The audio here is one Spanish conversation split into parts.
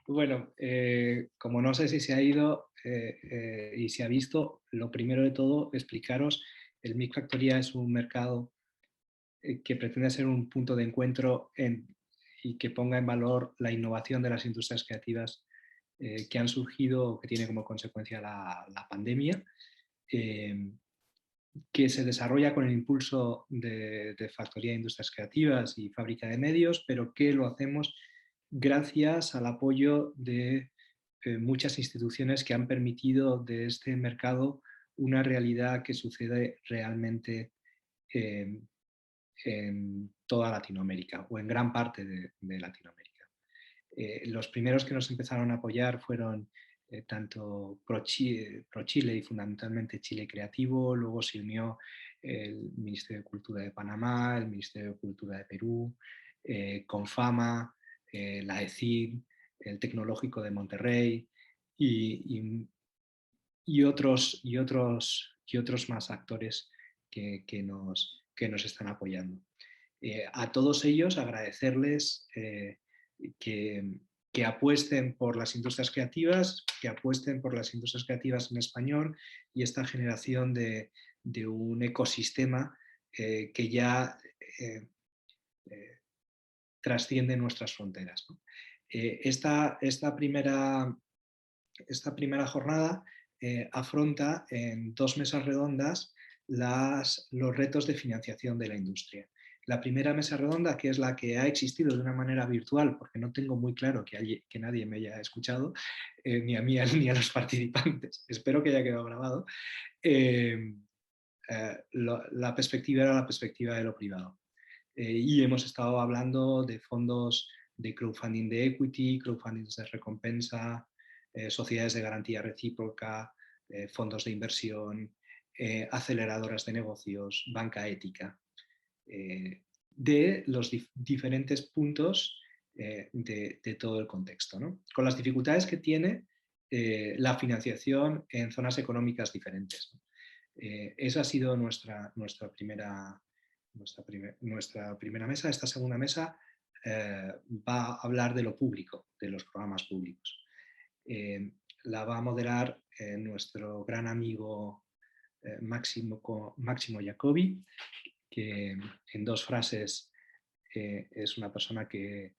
Bueno, como no sé si se ha ido y se ha visto, lo primero de todo, explicaros, el Mic Factoría es un mercado que pretende ser un punto de encuentro y que ponga en valor la innovación de las industrias creativas que han surgido, que tiene como consecuencia la pandemia, eh, que se desarrolla con el impulso de Factoría de Industrias Creativas y Fábrica de Medios, pero que lo hacemos gracias al apoyo de muchas instituciones que han permitido de este mercado una realidad que sucede realmente en, en toda Latinoamérica o en gran parte de Latinoamérica. Los primeros que nos empezaron a apoyar fueron tanto Chile y fundamentalmente Chile Creativo, luego se unió el Ministerio de Cultura de Panamá, el Ministerio de Cultura de Perú, Confama, la ECID, el Tecnológico de Monterrey y, y, y otros más actores que nos están apoyando. A todos ellos agradecerles que, que apuesten por las industrias creativas, que apuesten por las industrias creativas en español y esta generación de un ecosistema que ya eh, trasciende nuestras fronteras, ¿no? Esta primera jornada afronta en 2 mesas redondas los retos de financiación de la industria. La primera mesa redonda, que es la que ha existido de una manera virtual, porque no tengo muy claro que nadie me haya escuchado, ni a mí ni a los participantes, espero que haya quedado grabado, eh, la perspectiva era la perspectiva de lo privado. Y hemos estado hablando de fondos de crowdfunding de equity, crowdfunding de recompensa, sociedades de garantía recíproca, fondos de inversión, aceleradoras de negocios, banca ética, de los diferentes puntos de todo el contexto, ¿no? Con las dificultades que tiene la financiación en zonas económicas diferentes, ¿no? Esa ha sido nuestra primera mesa. Esta segunda mesa va a hablar de lo público, de los programas públicos. La va a moderar nuestro gran amigo Máximo Jacobi, que en 2 frases es una persona que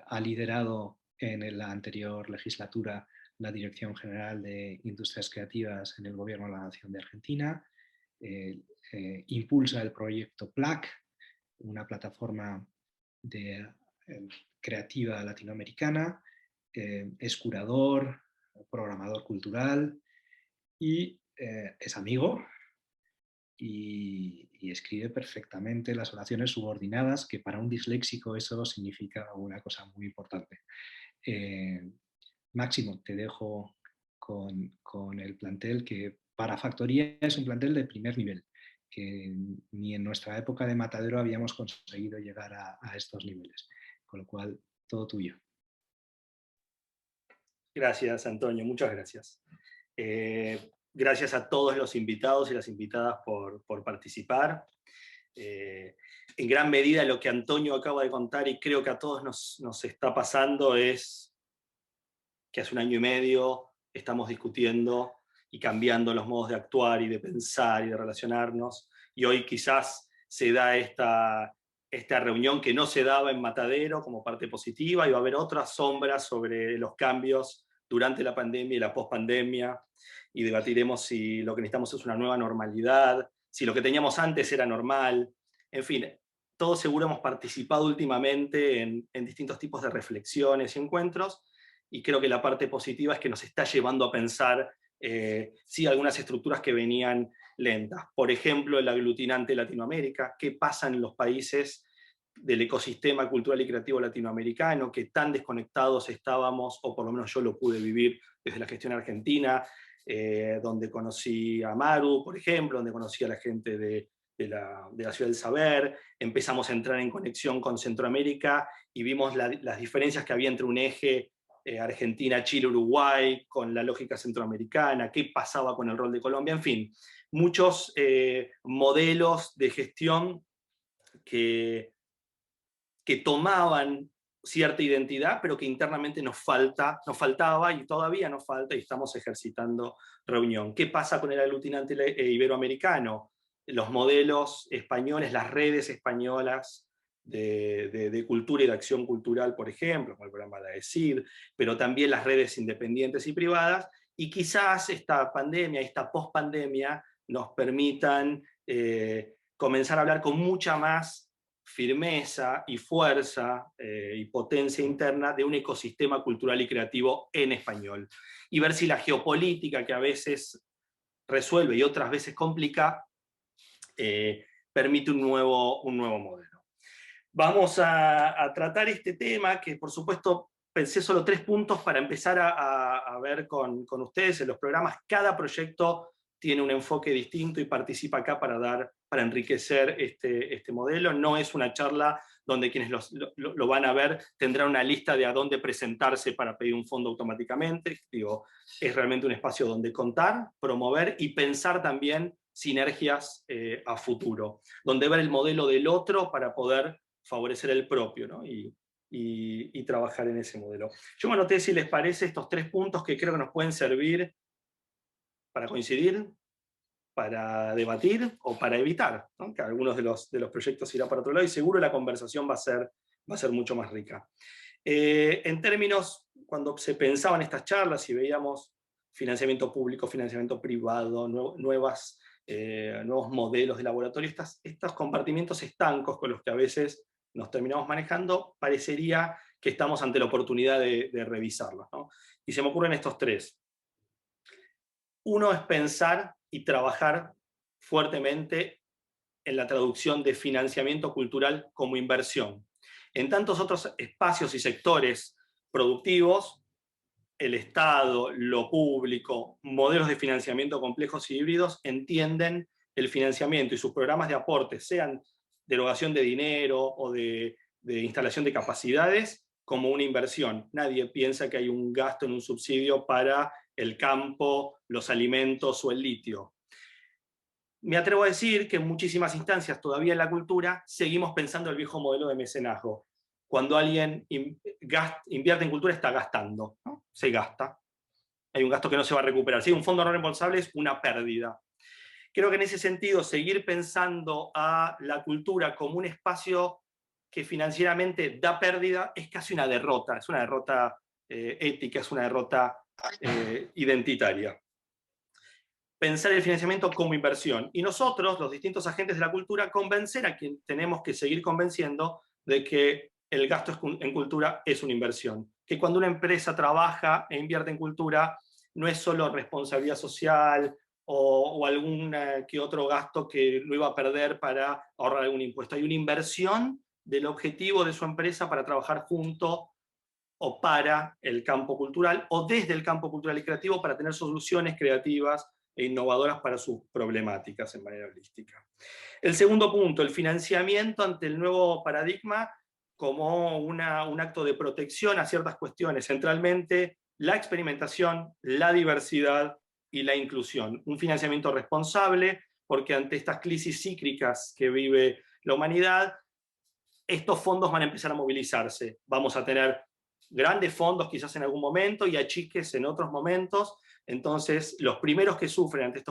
ha liderado en la anterior legislatura la Dirección General de Industrias Creativas en el Gobierno de la Nación de Argentina, impulsa el proyecto PLAC, una plataforma de, creativa latinoamericana, es curador, programador cultural y es amigo y escribe perfectamente las oraciones subordinadas, que para un disléxico eso significa una cosa muy importante. Máximo, te dejo con el plantel que para Factoría es un plantel de primer nivel, que ni en nuestra época de Matadero habíamos conseguido llegar a estos niveles. Con lo cual, todo tuyo. Gracias, Antonio, muchas gracias. Gracias a todos los invitados y las invitadas por participar. En gran medida lo que Antonio acaba de contar, y creo que a todos nos está pasando, es que hace 1 año y medio estamos discutiendo y cambiando los modos de actuar y de pensar y de relacionarnos, y hoy quizás se da esta reunión que no se daba en Matadero como parte positiva, y va a haber otras sombras sobre los cambios durante la pandemia y la pospandemia, y debatiremos si lo que necesitamos es una nueva normalidad, si lo que teníamos antes era normal, en fin, todos seguro hemos participado últimamente en distintos tipos de reflexiones y encuentros, y creo que la parte positiva es que nos está llevando a pensar sí, algunas estructuras que venían lentas. Por ejemplo, el aglutinante Latinoamérica, qué pasa en los países del ecosistema cultural y creativo latinoamericano, que tan desconectados estábamos, o por lo menos yo lo pude vivir desde la gestión argentina, donde conocí a Maru, por ejemplo, donde conocí a la gente de la Ciudad del Saber, empezamos a entrar en conexión con Centroamérica y vimos las diferencias que había entre un eje Argentina, Chile, Uruguay, con la lógica centroamericana, qué pasaba con el rol de Colombia, en fin, muchos modelos de gestión que tomaban cierta identidad, pero que internamente nos faltaba y todavía nos falta, y estamos ejercitando reunión. ¿Qué pasa con el aglutinante iberoamericano? Los modelos españoles, las redes españolas de cultura y de acción cultural, por ejemplo, como el programa de AECID, pero también las redes independientes y privadas, y quizás esta pandemia, esta pospandemia, nos permitan comenzar a hablar con mucha más firmeza y fuerza y potencia interna de un ecosistema cultural y creativo en español. Y ver si la geopolítica, que a veces resuelve y otras veces complica, permite un nuevo modelo. Vamos a tratar este tema, que por supuesto pensé solo 3 puntos para empezar a ver con ustedes en los programas. Cada proyecto tiene un enfoque distinto y participa acá para enriquecer este modelo. No es una charla donde quienes lo van a ver tendrán una lista de a dónde presentarse para pedir un fondo automáticamente. Digo, es realmente un espacio donde contar, promover y pensar también sinergias a futuro, donde ver el modelo del otro para poder favorecer el propio, ¿no? y trabajar en ese modelo. Yo me anoté, si les parece, estos 3 puntos que creo que nos pueden servir para coincidir, para debatir o para evitar, ¿no? Que algunos de los proyectos irán para otro lado, y seguro la conversación va a ser mucho más rica. En términos, cuando se pensaban estas charlas y veíamos financiamiento público, financiamiento privado, nuevos modelos de laboratorio, estos compartimientos estancos con los que a veces nos terminamos manejando, parecería que estamos ante la oportunidad de revisarlos, ¿no? Y se me ocurren estos 3. Uno es pensar y trabajar fuertemente en la traducción de financiamiento cultural como inversión. En tantos otros espacios y sectores productivos, el Estado, lo público, modelos de financiamiento complejos y híbridos entienden el financiamiento y sus programas de aporte, sean de erogación de dinero o de instalación de capacidades, como una inversión. Nadie piensa que hay un gasto en un subsidio para el campo, los alimentos o el litio. Me atrevo a decir que en muchísimas instancias todavía en la cultura seguimos pensando el viejo modelo de mecenazgo. Cuando alguien invierte en cultura está gastando, ¿no? Se gasta. Hay un gasto que no se va a recuperar. Si hay un fondo no reembolsable es una pérdida. Creo que en ese sentido seguir pensando a la cultura como un espacio que financieramente da pérdida es casi una derrota. Es una derrota ética, es una derrota identitaria. Pensar el financiamiento como inversión. Y nosotros, los distintos agentes de la cultura, convencer a quien tenemos que seguir convenciendo de que el gasto en cultura es una inversión. Que cuando una empresa trabaja e invierte en cultura, no es solo responsabilidad social o algún que otro gasto que lo iba a perder para ahorrar algún impuesto. Hay una inversión del objetivo de su empresa para trabajar junto o para el campo cultural, o desde el campo cultural y creativo para tener soluciones creativas e innovadoras para sus problemáticas en manera holística. El segundo punto, el financiamiento ante el nuevo paradigma como un acto de protección a ciertas cuestiones, centralmente la experimentación, la diversidad y la inclusión. Un financiamiento responsable, porque ante estas crisis cíclicas que vive la humanidad, estos fondos van a empezar a movilizarse. Vamos a tener grandes fondos quizás en algún momento y achiques en otros momentos. Entonces, los primeros que sufren ante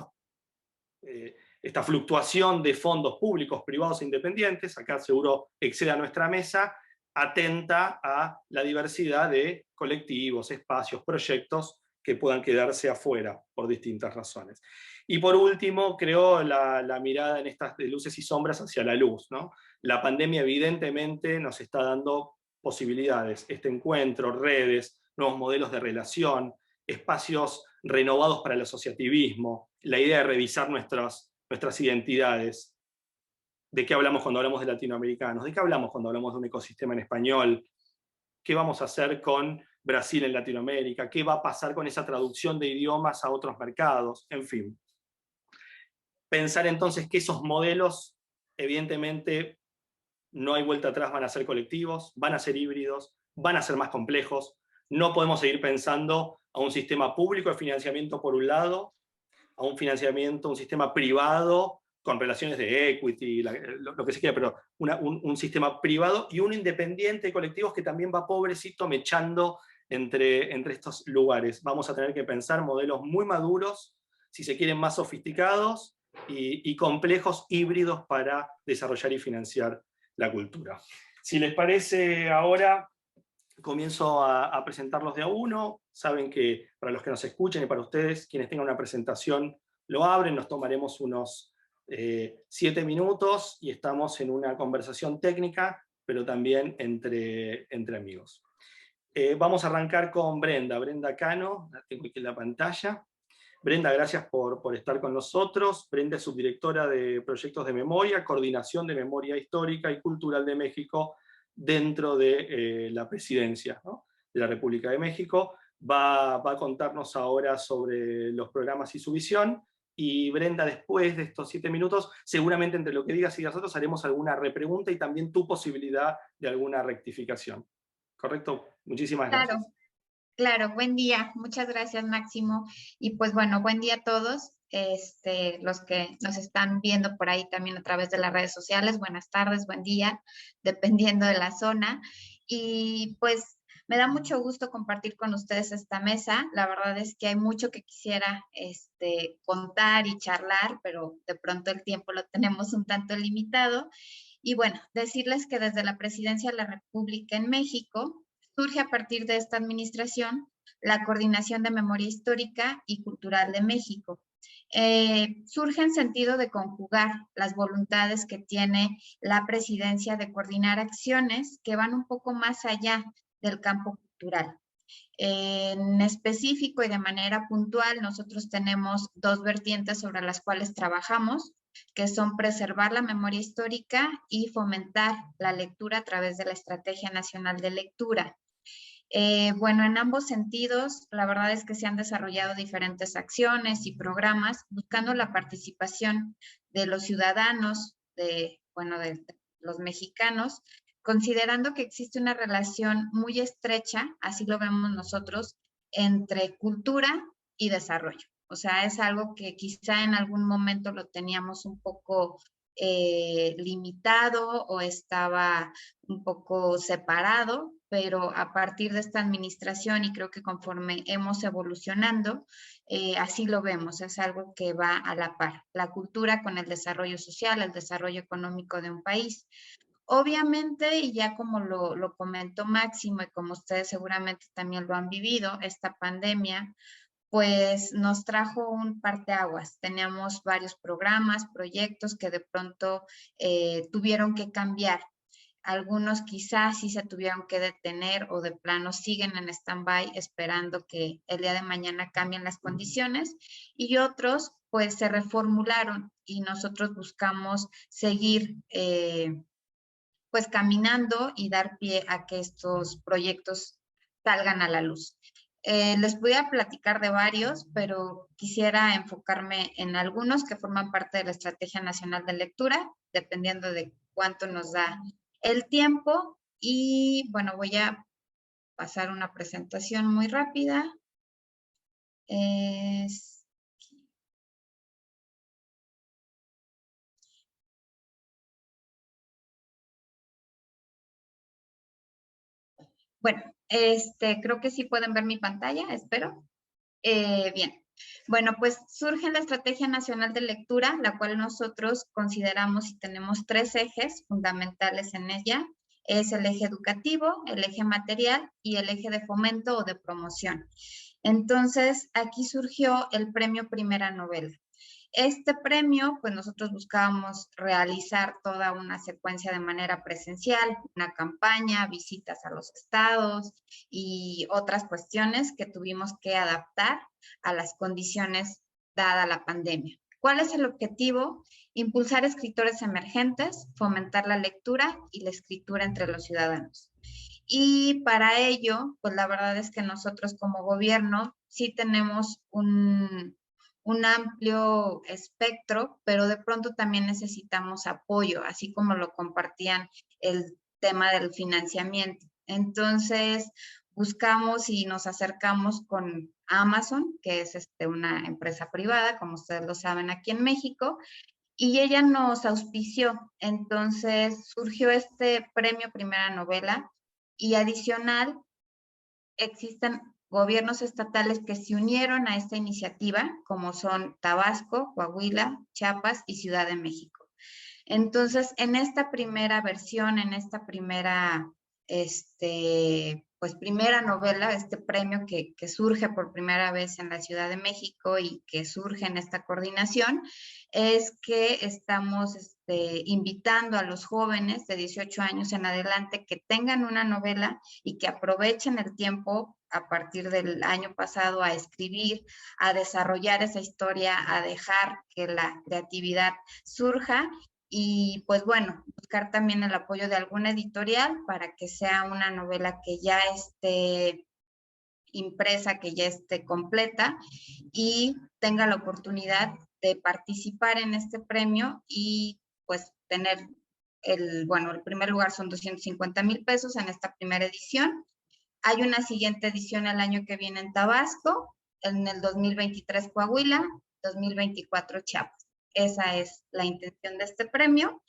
esta fluctuación de fondos públicos, privados e independientes, acá seguro excede a nuestra mesa, atenta a la diversidad de colectivos, espacios, proyectos que puedan quedarse afuera por distintas razones. Y por último, creo la mirada en estas de luces y sombras hacia la luz, ¿no? La pandemia evidentemente nos está dando posibilidades, este encuentro, redes, nuevos modelos de relación, espacios renovados para el asociativismo, la idea de revisar nuestras identidades. ¿De qué hablamos cuando hablamos de latinoamericanos? ¿De qué hablamos cuando hablamos de un ecosistema en español? ¿Qué vamos a hacer con Brasil en Latinoamérica? ¿Qué va a pasar con esa traducción de idiomas a otros mercados? En fin. Pensar entonces que esos modelos, evidentemente, no hay vuelta atrás, van a ser colectivos, van a ser híbridos, van a ser más complejos. No podemos seguir pensando a un sistema público de financiamiento por un lado, a un sistema privado con relaciones de equity, lo que se quiera, pero un sistema privado y uno independiente de colectivos que también va pobrecito mechando entre estos lugares. Vamos a tener que pensar modelos muy maduros, si se quieren más sofisticados y complejos híbridos para desarrollar y financiar la cultura. Si les parece, ahora comienzo a presentarlos de a uno. Saben que para los que nos escuchen y para ustedes, quienes tengan una presentación, lo abren, nos tomaremos unos 7 minutos y estamos en una conversación técnica, pero también entre amigos. Vamos a arrancar con Brenda Cano, la tengo aquí en la pantalla. Brenda, gracias por estar con nosotros. Brenda es subdirectora de Proyectos de Memoria, Coordinación de Memoria Histórica y Cultural de México dentro de la presidencia, ¿no?, de la República de México. Va a contarnos ahora sobre los programas y su visión. Y Brenda, después de estos 7 minutos, seguramente entre lo que digas y nosotros haremos alguna repregunta y también tu posibilidad de alguna rectificación. ¿Correcto? Muchísimas gracias. Claro, claro, buen día. Muchas gracias, Máximo. Y pues bueno, buen día a todos. Los que nos están viendo por ahí también a través de las redes sociales. Buenas tardes, buen día, dependiendo de la zona. Y pues me da mucho gusto compartir con ustedes esta mesa. La verdad es que hay mucho que quisiera contar y charlar, pero de pronto el tiempo lo tenemos un tanto limitado. Y bueno, decirles que desde la Presidencia de la República en México surge a partir de esta administración la Coordinación de Memoria Histórica y Cultural de México. Surge en sentido de conjugar las voluntades que tiene la presidencia de coordinar acciones que van un poco más allá del campo cultural. En específico y de manera puntual, nosotros tenemos 2 vertientes sobre las cuales trabajamos, que son preservar la memoria histórica y fomentar la lectura a través de la Estrategia Nacional de Lectura. Bueno, en ambos sentidos, la verdad es que se han desarrollado diferentes acciones y programas buscando la participación de los ciudadanos, de los mexicanos, considerando que existe una relación muy estrecha, así lo vemos nosotros, entre cultura y desarrollo. O sea, es algo que quizá en algún momento lo teníamos un poco limitado o estaba un poco separado, pero a partir de esta administración y creo que conforme hemos evolucionando, así lo vemos, es algo que va a la par, la cultura con el desarrollo social, el desarrollo económico de un país. Obviamente, y ya como lo comentó Máximo y como ustedes seguramente también lo han vivido, esta pandemia pues nos trajo un parteaguas. Teníamos varios programas, proyectos que de pronto tuvieron que cambiar. Algunos quizás sí se tuvieron que detener o de plano siguen en stand-by esperando que el día de mañana cambien las condiciones y otros pues se reformularon y nosotros buscamos seguir pues caminando y dar pie a que estos proyectos salgan a la luz. Les voy a platicar de varios, pero quisiera enfocarme en algunos que forman parte de la Estrategia Nacional de Lectura, dependiendo de cuánto nos da el tiempo. Y bueno, voy a pasar una presentación muy rápida. Bueno, creo que sí pueden ver mi pantalla, espero. Bien, bueno, pues surge la Estrategia Nacional de Lectura, la cual nosotros consideramos y tenemos 3 ejes fundamentales en ella. Es el eje educativo, el eje material y el eje de fomento o de promoción. Entonces, aquí surgió el premio Primera Novela. Este premio, pues nosotros buscábamos realizar toda una secuencia de manera presencial, una campaña, visitas a los estados y otras cuestiones que tuvimos que adaptar a las condiciones dada la pandemia. ¿Cuál es el objetivo? Impulsar escritores emergentes, fomentar la lectura y la escritura entre los ciudadanos. Y para ello, pues la verdad es que nosotros como gobierno sí tenemos un amplio espectro, pero de pronto también necesitamos apoyo, así como lo compartían el tema del financiamiento. Entonces, buscamos y nos acercamos con Amazon, que es una empresa privada, como ustedes lo saben, aquí en México, y ella nos auspició. Entonces surgió este premio Primera Novela, y adicional existen gobiernos estatales que se unieron a esta iniciativa, como son Tabasco, Coahuila, Chiapas y Ciudad de México. Entonces, en esta primera versión, en esta primera, pues primera novela, este premio que surge por primera vez en la Ciudad de México y que surge en esta coordinación, es que estamos invitando a los jóvenes de 18 años en adelante que tengan una novela y que aprovechen el tiempo a partir del año pasado a escribir, a desarrollar esa historia, a dejar que la creatividad surja. Y pues bueno, buscar también el apoyo de alguna editorial para que sea una novela que ya esté impresa, que ya esté completa y tenga la oportunidad de participar en este premio y pues tener el primer lugar son 250,000 pesos en esta primera edición. Hay una siguiente edición el año que viene en Tabasco, en el 2023 Coahuila, 2024 Chiapas. Esa es la intención de este premio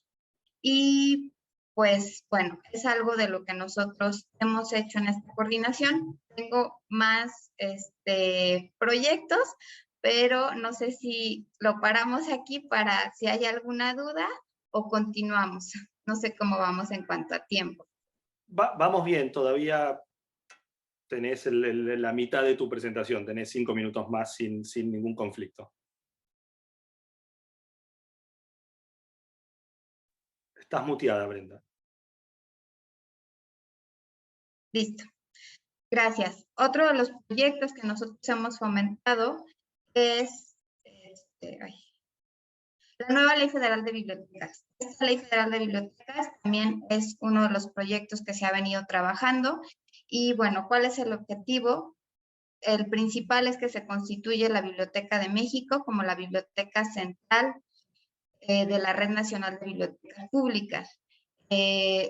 y pues bueno, es algo de lo que nosotros hemos hecho en esta coordinación. Tengo más proyectos, pero no sé si lo paramos aquí para si hay alguna duda o continuamos. No sé cómo vamos en cuanto a tiempo. Vamos bien, todavía tenés la mitad de tu presentación, tenés 5 minutos más sin ningún conflicto. Estás muteada, Brenda. Listo. Gracias. Otro de los proyectos que nosotros hemos fomentado es la nueva Ley Federal de Bibliotecas. Esta Ley Federal de Bibliotecas también es uno de los proyectos que se ha venido trabajando. Y bueno, ¿cuál es el objetivo? El principal es que se constituye la Biblioteca de México como la biblioteca central de la Red Nacional de Bibliotecas Públicas.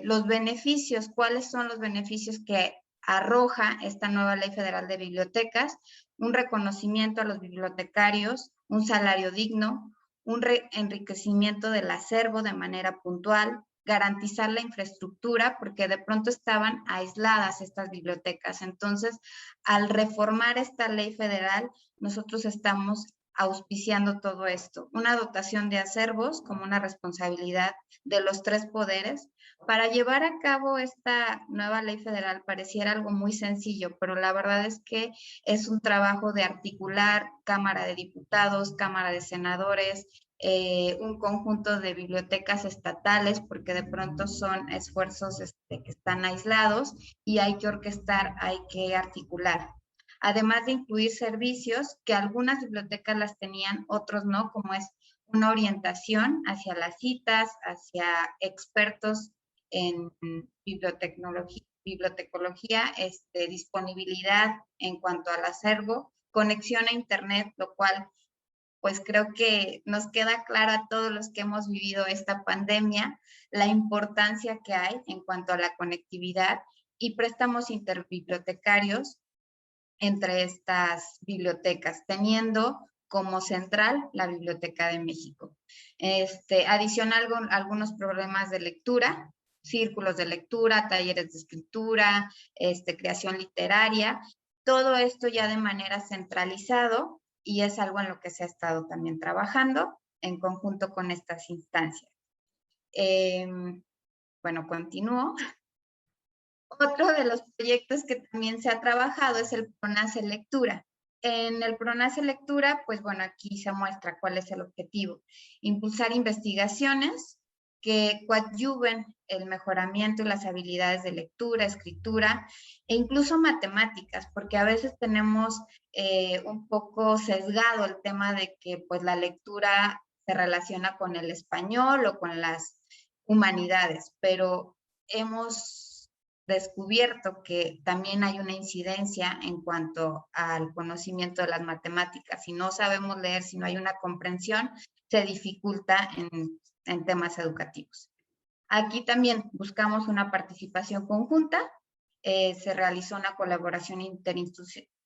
Los beneficios, ¿cuáles son los beneficios que arroja esta nueva Ley Federal de Bibliotecas? Un reconocimiento a los bibliotecarios, un salario digno, un enriquecimiento del acervo de manera puntual, garantizar la infraestructura, porque de pronto estaban aisladas estas bibliotecas. Entonces, al reformar esta ley federal, nosotros estamos auspiciando todo esto. Una dotación de acervos como una responsabilidad de los 3 poderes. Para llevar a cabo esta nueva ley federal pareciera algo muy sencillo, pero la verdad es que es un trabajo de articular Cámara de Diputados, Cámara de Senadores, un conjunto de bibliotecas estatales, porque de pronto son esfuerzos que están aislados y hay que orquestar, hay que articular. Además de incluir servicios que algunas bibliotecas las tenían, otros no, como es una orientación hacia las citas, hacia expertos en bibliotecología, disponibilidad en cuanto al acervo, conexión a internet, lo cual pues creo que nos queda claro a todos los que hemos vivido esta pandemia la importancia que hay en cuanto a la conectividad y préstamos interbibliotecarios entre estas bibliotecas, teniendo como central la Biblioteca de México. Adicional algunos problemas de lectura, círculos de lectura, talleres de escritura, creación literaria, todo esto ya de manera centralizado y es algo en lo que se ha estado también trabajando en conjunto con estas instancias. Bueno, continúo. Otro de los proyectos que también se ha trabajado es el PRONACE Lectura. En el PRONACE Lectura, pues bueno, aquí se muestra cuál es el objetivo. Impulsar investigaciones que coadyuven el mejoramiento y las habilidades de lectura, escritura e incluso matemáticas, porque a veces tenemos un poco sesgado el tema de que pues la lectura se relaciona con el español o con las humanidades, pero hemos descubierto que también hay una incidencia en cuanto al conocimiento de las matemáticas. Si no sabemos leer, si no hay una comprensión, se dificulta en temas educativos. Aquí también buscamos una participación conjunta. Se realizó una colaboración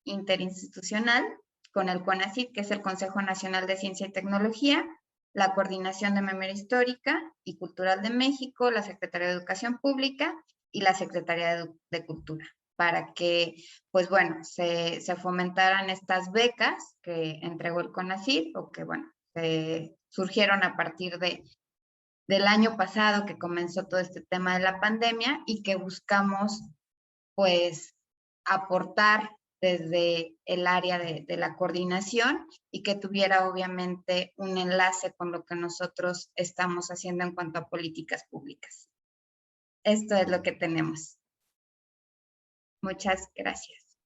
interinstitucional con el CONACYT, que es el Consejo Nacional de Ciencia y Tecnología, la Coordinación de Memoria Histórica y Cultural de México, la Secretaría de Educación Pública y la Secretaría de Cultura, para que, pues bueno, se fomentaran estas becas que entregó el CONACYT, o que, bueno, surgieron a partir del año pasado que comenzó todo este tema de la pandemia, y que buscamos, pues, aportar desde el área de la coordinación, y que tuviera obviamente un enlace con lo que nosotros estamos haciendo en cuanto a políticas públicas. Esto es lo que tenemos. Muchas gracias.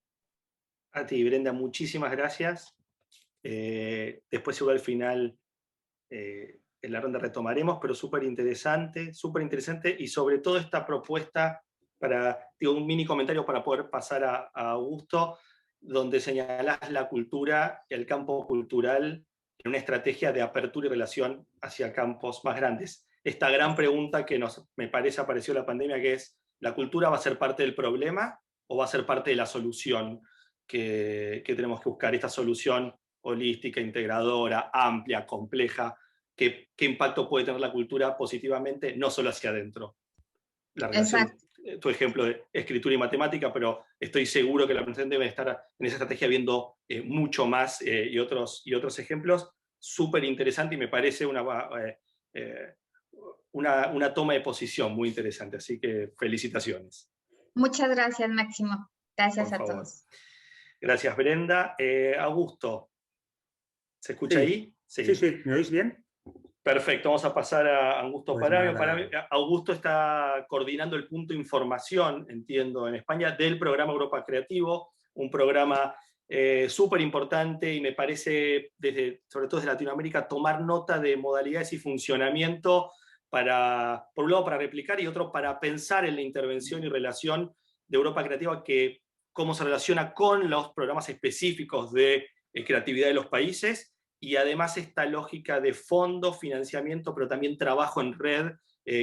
A ti, Brenda, muchísimas gracias. Después seguro al final en la ronda retomaremos, pero súper interesante, y sobre todo esta propuesta, digo, un mini comentario para poder pasar a Augusto, donde señalás la cultura y el campo cultural en una estrategia de apertura y relación hacia campos más grandes. Esta gran pregunta que me parece apareció en la pandemia, que es, ¿la cultura va a ser parte del problema o va a ser parte de la solución que tenemos que buscar? Esta solución holística, integradora, amplia, compleja, ¿qué impacto puede tener la cultura positivamente, no solo hacia adentro? La relación, Exacto. tu ejemplo de escritura y matemática, pero estoy seguro que la organización debe estar en esa estrategia viendo mucho más y otros ejemplos. Súper interesante, y me parece una toma de posición muy interesante, así que felicitaciones. Muchas gracias, Máximo. Gracias Por a favor. todos. Gracias, Brenda. Augusto, ¿se escucha Sí. ahí? Sí, sí, ¿me oís bien? Perfecto, vamos a pasar a Augusto Pues Paravio. nada. Augusto está coordinando el punto de información, entiendo, en España, del programa Europa Creativo, un programa súper importante, y me parece, sobre todo desde Latinoamérica, tomar nota de modalidades y funcionamiento por un lado para replicar, y otro para pensar en la intervención y relación de Europa Creativa, cómo se relaciona con los programas específicos de creatividad de los países, y además esta lógica de fondo, financiamiento, pero también trabajo en red,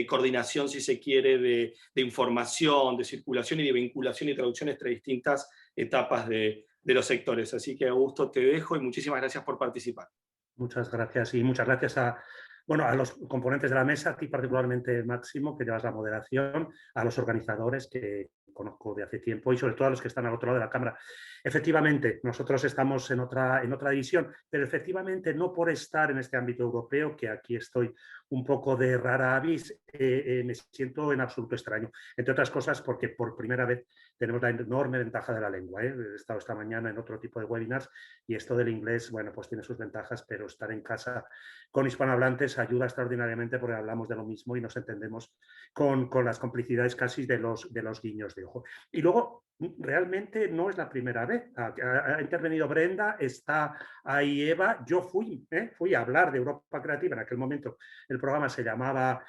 coordinación, si se quiere, de información, de circulación y de vinculación y traducción entre distintas etapas de los sectores. Así que, Augusto, te dejo y muchísimas gracias por participar. Muchas gracias, y muchas gracias a los componentes de la mesa, a ti particularmente, Máximo, que llevas la moderación, a los organizadores que conozco de hace tiempo, y sobre todo a los que están al otro lado de la cámara. Efectivamente, nosotros estamos en otra división, pero efectivamente no por estar en este ámbito europeo, que aquí estoy un poco de rara avis, me siento en absoluto extraño. Entre otras cosas porque por primera vez tenemos la enorme ventaja de la lengua. He estado esta mañana en otro tipo de webinars, y esto del inglés, bueno, pues tiene sus ventajas, pero estar en casa con hispanohablantes ayuda extraordinariamente, porque hablamos de lo mismo y nos entendemos con las complicidades casi de los guiños de ojo. Y luego, realmente no es la primera vez. Ha intervenido Brenda, está ahí Eva. Yo fui a hablar de Europa Creativa. En aquel momento el programa se llamaba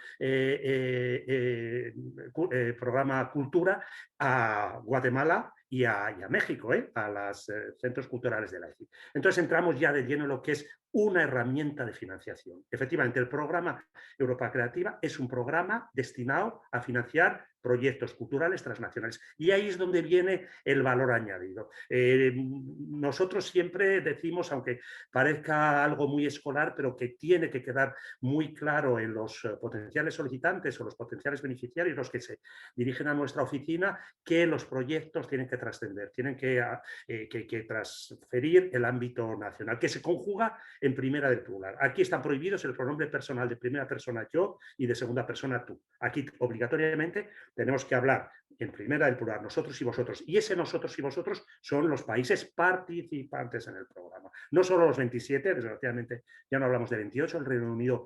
Programa Cultura, a Guatemala y a México, a los centros culturales de la ECI. Entonces entramos ya de lleno en lo que es una herramienta de financiación. Efectivamente, el programa Europa Creativa es un programa destinado a financiar proyectos culturales transnacionales, y ahí es donde viene el valor añadido. Nosotros siempre decimos, aunque parezca algo muy escolar, pero que tiene que quedar muy claro en los potenciales solicitantes o los potenciales beneficiarios, los que se dirigen a nuestra oficina, que los proyectos tienen que trascender, tienen que transferir el ámbito nacional, que se conjuga en primera del plural. Aquí están prohibidos el pronombre personal de primera persona yo y de segunda persona tú. Aquí obligatoriamente tenemos que hablar en primera del plural, nosotros y vosotros. Y ese nosotros y vosotros son los países participantes en el programa. No solo los 27, desgraciadamente ya no hablamos de 28, el Reino Unido,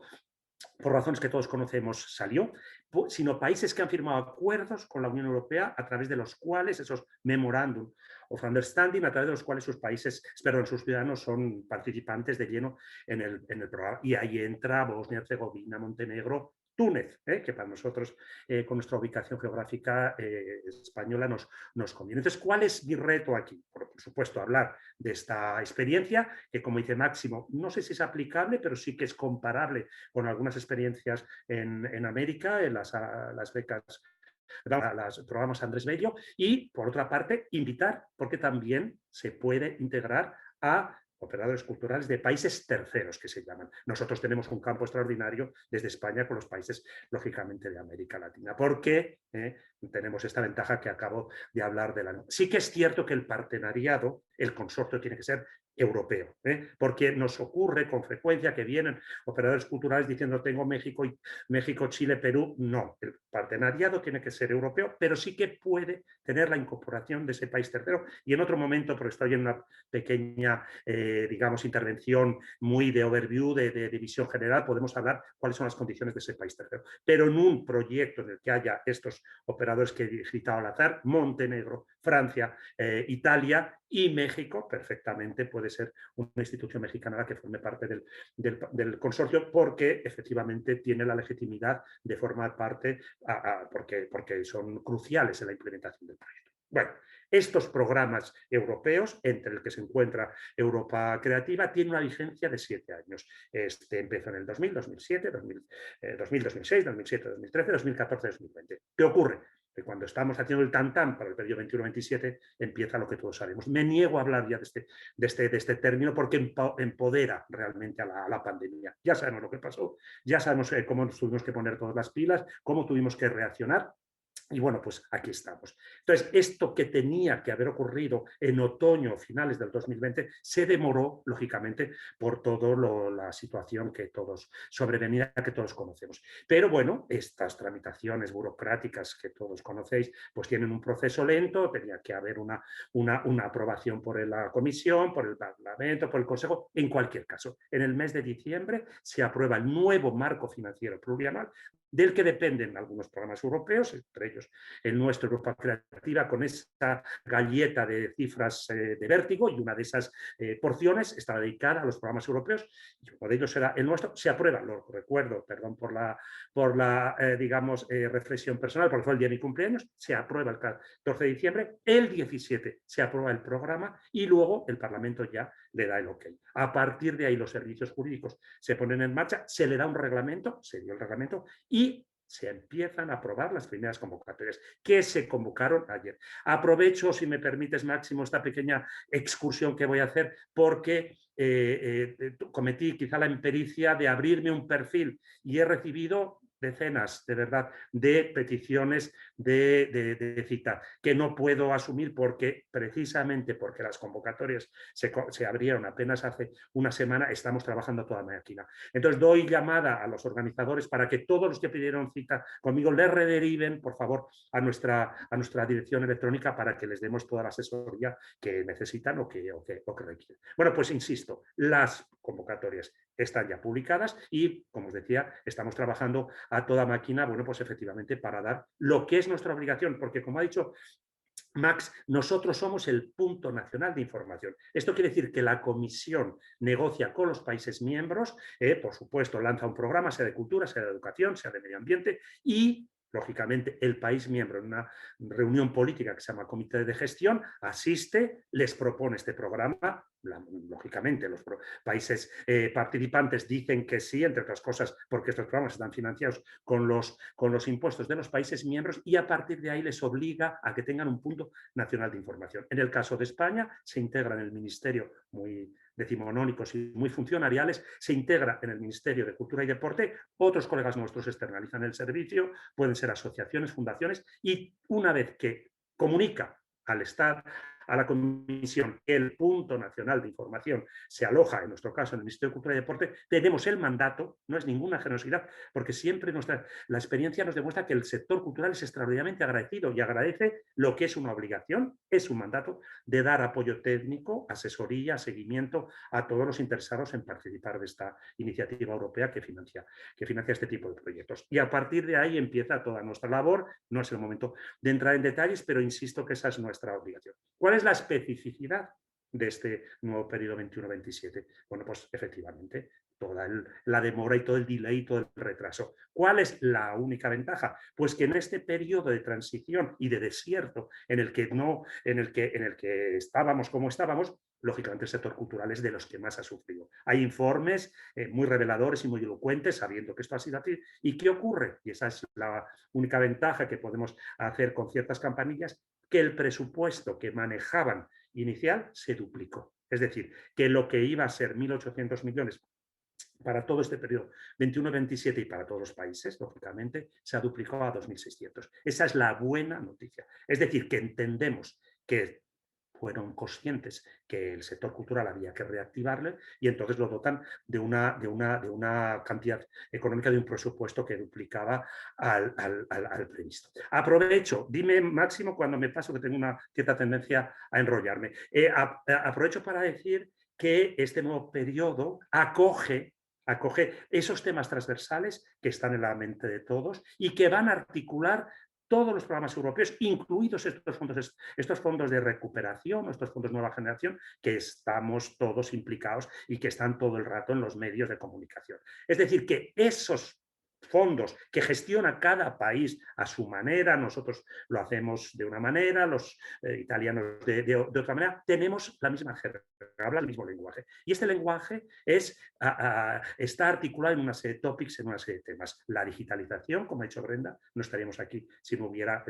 por razones que todos conocemos, salió, sino países que han firmado acuerdos con la Unión Europea, a través de los cuales esos memorándum of understanding, a través de los cuales sus ciudadanos son participantes de lleno en el programa. Y ahí entra Bosnia-Herzegovina, Montenegro, Túnez, que para nosotros, con nuestra ubicación geográfica española, nos conviene. Entonces, ¿cuál es mi reto aquí? Por supuesto, hablar de esta experiencia, que, como dice Máximo, no sé si es aplicable, pero sí que es comparable con algunas experiencias en América, en las becas, los programas Andrés Bello, y, por otra parte, invitar, porque también se puede integrar a operadores culturales de países terceros, que se llaman. Nosotros tenemos un campo extraordinario desde España con los países, lógicamente, de América Latina. ¿Por qué? Tenemos esta ventaja que acabo de hablar de la... Sí que es cierto que el partenariado, el consorcio tiene que ser europeo, porque nos ocurre con frecuencia que vienen operadores culturales diciendo tengo México, Chile, Perú. No, el partenariado tiene que ser europeo, pero sí que puede tener la incorporación de ese país tercero. Y en otro momento, porque estoy en una pequeña, digamos, intervención muy de overview, de visión general, podemos hablar cuáles son las condiciones de ese país tercero. Pero en un proyecto en el que haya estos operadores que he citado al azar, Montenegro, Francia, Italia y México, perfectamente puede ser una institución mexicana la que forme parte del consorcio, porque efectivamente tiene la legitimidad de formar parte, porque son cruciales en la implementación del proyecto. Bueno, estos programas europeos, entre el que se encuentra Europa Creativa, tienen una vigencia de 7 años. Este empezó en el 2000, 2007, 2006, 2007, 2013, 2014, 2020. ¿Qué ocurre? Que cuando estamos haciendo el tam-tam para el periodo 21-27 empieza lo que todos sabemos. Me niego a hablar ya de este término porque empodera realmente a la pandemia. Ya sabemos lo que pasó, ya sabemos cómo nos tuvimos que poner todas las pilas, cómo tuvimos que reaccionar. Y bueno, pues aquí estamos. Entonces, esto que tenía que haber ocurrido en otoño, finales del 2020, se demoró, lógicamente, por toda la situación que todos, sobrevenida que todos conocemos. Pero bueno, estas tramitaciones burocráticas que todos conocéis, pues tienen un proceso lento, tenía que haber una aprobación por la Comisión, por el Parlamento, por el Consejo. En cualquier caso, en el mes de diciembre se aprueba el nuevo marco financiero plurianual, del que dependen algunos programas europeos, entre ellos el nuestro, Europa Creativa, con esa galleta de cifras de vértigo, y una de esas porciones está dedicada a los programas europeos, y uno de ellos será el nuestro. Se aprueba, lo recuerdo, perdón por la digamos, reflexión personal, porque fue el día de mi cumpleaños, se aprueba el 14 de diciembre, el 17 se aprueba el programa y luego el Parlamento ya le da el ok. A partir de ahí los servicios jurídicos se ponen en marcha, se le da un reglamento, se dio el reglamento y se empiezan a aprobar las primeras convocatorias que se convocaron ayer. Aprovecho, si me permites, Máximo, esta pequeña excursión que voy a hacer porque cometí quizá la impericia de abrirme un perfil y he recibido decenas, de verdad, de peticiones de cita que no puedo asumir porque, precisamente porque las convocatorias se abrieron apenas hace una semana, estamos trabajando toda máquina. Entonces doy llamada a los organizadores para que todos los que pidieron cita conmigo les rederiven, por favor, a nuestra dirección electrónica para que les demos toda la asesoría que necesitan o que requieren. Bueno, pues insisto, las convocatorias están ya publicadas y, como os decía, estamos trabajando a toda máquina, bueno, pues efectivamente para dar lo que es nuestra obligación, porque como ha dicho Max, nosotros somos el punto nacional de información. Esto quiere decir que la Comisión negocia con los países miembros, por supuesto lanza un programa, sea de cultura, sea de educación, sea de medio ambiente, y lógicamente el país miembro en una reunión política que se llama Comité de Gestión asiste, les propone este programa. Lógicamente los países participantes dicen que sí, entre otras cosas porque estos programas están financiados con los impuestos de los países miembros, y a partir de ahí les obliga a que tengan un punto nacional de información. En el caso de España se integra en el Ministerio, muy decimonónicos y muy funcionariales, se integra en el Ministerio de Cultura y Deporte, otros colegas nuestros externalizan el servicio, pueden ser asociaciones, fundaciones, y una vez que comunica al Estado, a la Comisión, que el punto nacional de información se aloja, en nuestro caso, en el Ministerio de Cultura y Deporte, tenemos el mandato, no es ninguna generosidad, porque siempre la experiencia nos demuestra que el sector cultural es extraordinariamente agradecido y agradece lo que es una obligación, es un mandato de dar apoyo técnico, asesoría, seguimiento a todos los interesados en participar de esta iniciativa europea que financia este tipo de proyectos. Y a partir de ahí empieza toda nuestra labor. No es el momento de entrar en detalles, pero insisto que esa es nuestra obligación. ¿Cuál es la especificidad de este nuevo periodo 21-27? Bueno, pues efectivamente toda la demora y todo el delay y todo el retraso. ¿Cuál es la única ventaja? Pues que en este periodo de transición y de desierto en el que estábamos como estábamos, lógicamente el sector cultural es de los que más ha sufrido. Hay informes muy reveladores y muy elocuentes sabiendo que esto ha sido así. ¿Y qué ocurre? Y esa es la única ventaja que podemos hacer con ciertas campanillas, que el presupuesto que manejaban inicial se duplicó. Es decir, que lo que iba a ser 1.800 millones para todo este periodo 21-27 y para todos los países, lógicamente, se ha duplicado a 2.600. Esa es la buena noticia. Es decir, que entendemos que fueron conscientes que el sector cultural había que reactivarle y entonces lo dotan de una cantidad económica, de un presupuesto que duplicaba al previsto. Aprovecho, dime Máximo cuando me paso, que tengo una cierta tendencia a enrollarme. Aprovecho para decir que este nuevo periodo acoge esos temas transversales que están en la mente de todos y que van a articular todos los programas europeos, incluidos estos fondos de recuperación, estos fondos nueva generación, que estamos todos implicados y que están todo el rato en los medios de comunicación. Es decir, que esos fondos que gestiona cada país a su manera, nosotros lo hacemos de una manera, los italianos de otra manera, tenemos la misma jerga, habla el mismo lenguaje. Y este lenguaje está articulado en una serie de topics, en una serie de temas. La digitalización, como ha dicho Brenda, no estaríamos aquí si no hubiera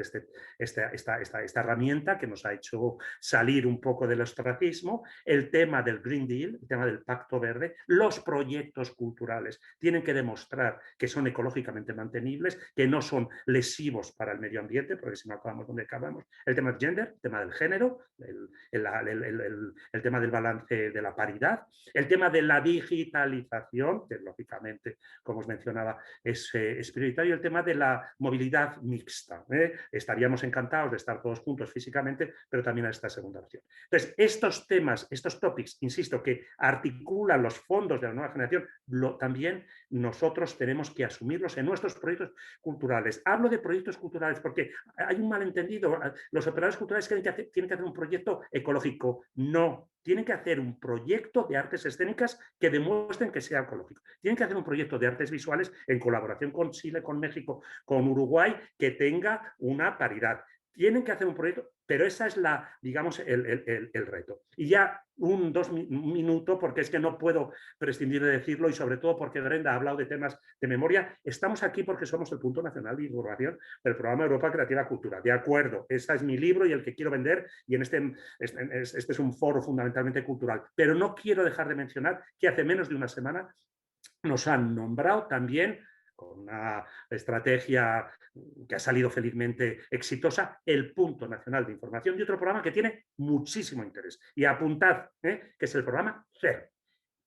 esta herramienta que nos ha hecho salir un poco del ostracismo, el tema del Green Deal, el tema del Pacto Verde, los proyectos culturales tienen que demostrar que son ecológicamente mantenibles, que no son lesivos para el medio ambiente, porque si no acabamos donde acabamos. El tema del gender, el tema del género, el tema del balance de la paridad, el tema de la digitalización, que lógicamente, como os mencionaba, es prioritario, el tema de la movilidad mixta. Estaríamos encantados de estar todos juntos físicamente, pero también a esta segunda opción. Entonces, estos temas, estos topics, insisto, que articulan los fondos de la nueva generación, también nosotros tenemos que asumirlos en nuestros proyectos culturales. Hablo de proyectos culturales porque hay un malentendido. Los operadores culturales tienen que hacer un proyecto ecológico. No, tienen que hacer un proyecto de artes escénicas que demuestren que sea ecológico. Tienen que hacer un proyecto de artes visuales en colaboración con Chile, con México, con Uruguay, que tenga una paridad. Tienen que hacer un proyecto, pero esa es digamos, el reto. Y ya un minuto, porque es que no puedo prescindir de decirlo, y sobre todo porque Brenda ha hablado de temas de memoria. Estamos aquí porque somos el punto nacional de divulgación del programa Europa Creativa Cultura. De acuerdo, ese es mi libro y el que quiero vender, y este es un foro fundamentalmente cultural. Pero no quiero dejar de mencionar que hace menos de una semana nos han nombrado también, con una estrategia que ha salido felizmente exitosa, el Punto Nacional de Información, de otro programa que tiene muchísimo interés. Y apuntad, que es el programa CER,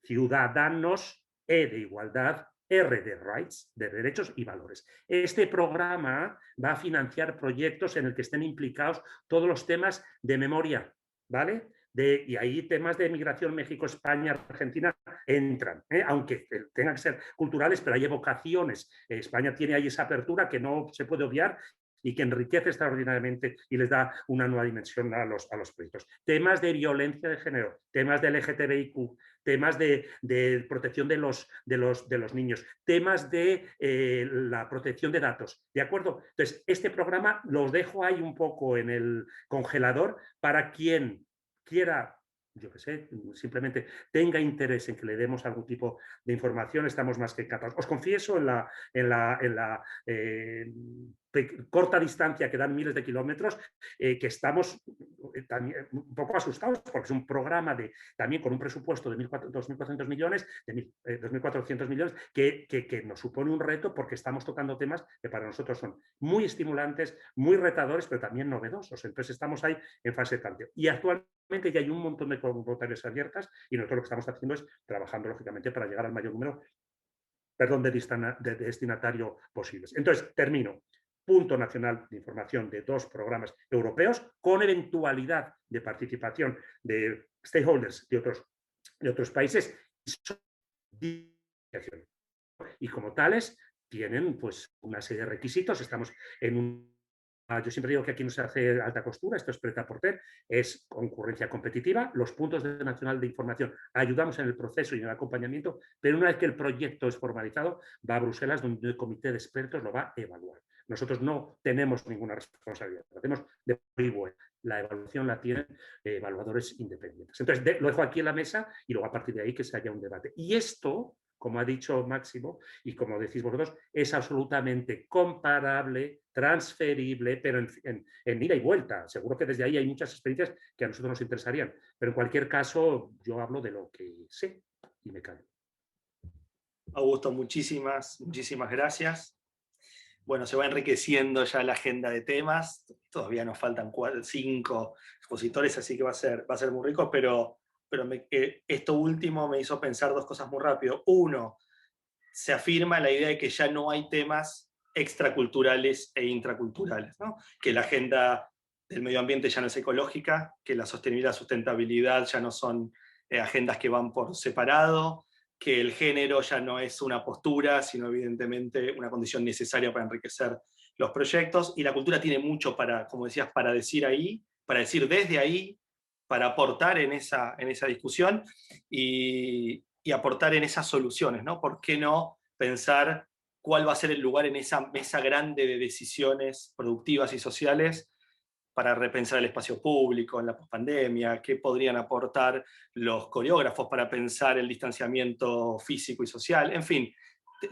Ciudadanos E de Igualdad, R de Rights, de Derechos y Valores. Este programa va a financiar proyectos en el que estén implicados todos los temas de memoria, ¿vale? Y ahí temas de migración México-España, Argentina entran, aunque tengan que ser culturales, pero hay evocaciones. España tiene ahí esa apertura que no se puede obviar y que enriquece extraordinariamente y les da una nueva dimensión a los proyectos. Temas de violencia de género, temas de LGTBIQ, temas de protección de los niños, temas de la protección de datos, ¿de acuerdo? Entonces, este programa los dejo ahí un poco en el congelador para quien quiera, yo qué sé, simplemente tenga interés en que le demos algún tipo de información, estamos más que encantados. Os confieso en la corta distancia que dan miles de kilómetros, que estamos también un poco asustados porque es un programa también con un presupuesto de 2.400 millones, de 2.400 millones, que nos supone un reto porque estamos tocando temas que para nosotros son muy estimulantes, muy retadores, pero también novedosos. Entonces estamos ahí en fase de tanteo. Y actualmente ya hay un montón de convocatorias abiertas y nosotros lo que estamos haciendo es trabajando, lógicamente, para llegar al mayor número de destinatario posibles. Entonces, termino. Punto Nacional de Información de 2 programas europeos con eventualidad de participación de stakeholders de otros países y como tales tienen pues una serie de requisitos. Estamos en yo siempre digo que aquí no se hace alta costura, esto es prêt-à-porter, es concurrencia competitiva. Los puntos nacional de información ayudamos en el proceso y en el acompañamiento, pero una vez que el proyecto es formalizado, va a Bruselas, donde el comité de expertos lo va a evaluar. Nosotros no tenemos ninguna responsabilidad, lo hacemos de freeware. La evaluación la tienen evaluadores independientes. Entonces, lo dejo aquí en la mesa y luego a partir de ahí que se haya un debate. Y esto, como ha dicho Máximo y como decís vosotros, es absolutamente comparable, transferible, pero en ida y vuelta. Seguro que desde ahí hay muchas experiencias que a nosotros nos interesarían, pero en cualquier caso yo hablo de lo que sé y me callo. Augusto, muchísimas gracias. Bueno, se va enriqueciendo ya la agenda de temas. Todavía nos faltan 5 expositores, así que va a ser muy rico, pero esto último me hizo pensar 2 cosas muy rápido. Uno, se afirma la idea de que ya no hay temas extraculturales e intraculturales, ¿no? Que la agenda del medio ambiente ya no es ecológica, que la sostenibilidad y la sustentabilidad ya no son agendas que van por separado, que el género ya no es una postura, sino evidentemente una condición necesaria para enriquecer los proyectos, y la cultura tiene mucho para, como decías, para decir ahí, para decir desde ahí, para aportar en esa discusión y aportar en esas soluciones, ¿no? ¿Por qué no pensar cuál va a ser el lugar en esa mesa grande de decisiones productivas y sociales para repensar el espacio público en la pospandemia? ¿Qué podrían aportar los coreógrafos para pensar el distanciamiento físico y social? En fin,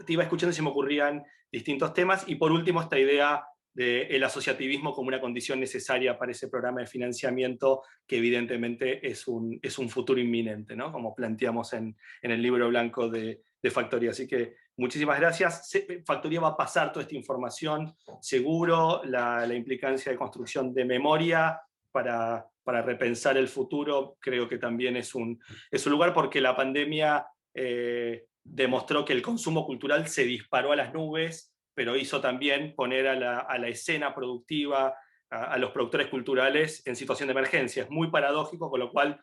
te iba escuchando y se me ocurrían distintos temas. Y por último, esta idea del asociativismo como una condición necesaria para ese programa de financiamiento que evidentemente es un futuro inminente, ¿no? Como planteamos en el libro blanco de Factoría. Así que muchísimas gracias. Factoría va a pasar toda esta información, seguro, la implicancia de construcción de memoria para repensar el futuro, creo que también es un lugar, porque la pandemia demostró que el consumo cultural se disparó a las nubes, pero hizo también poner a la escena productiva, a los productores culturales en situación de emergencia. Es muy paradójico, con lo cual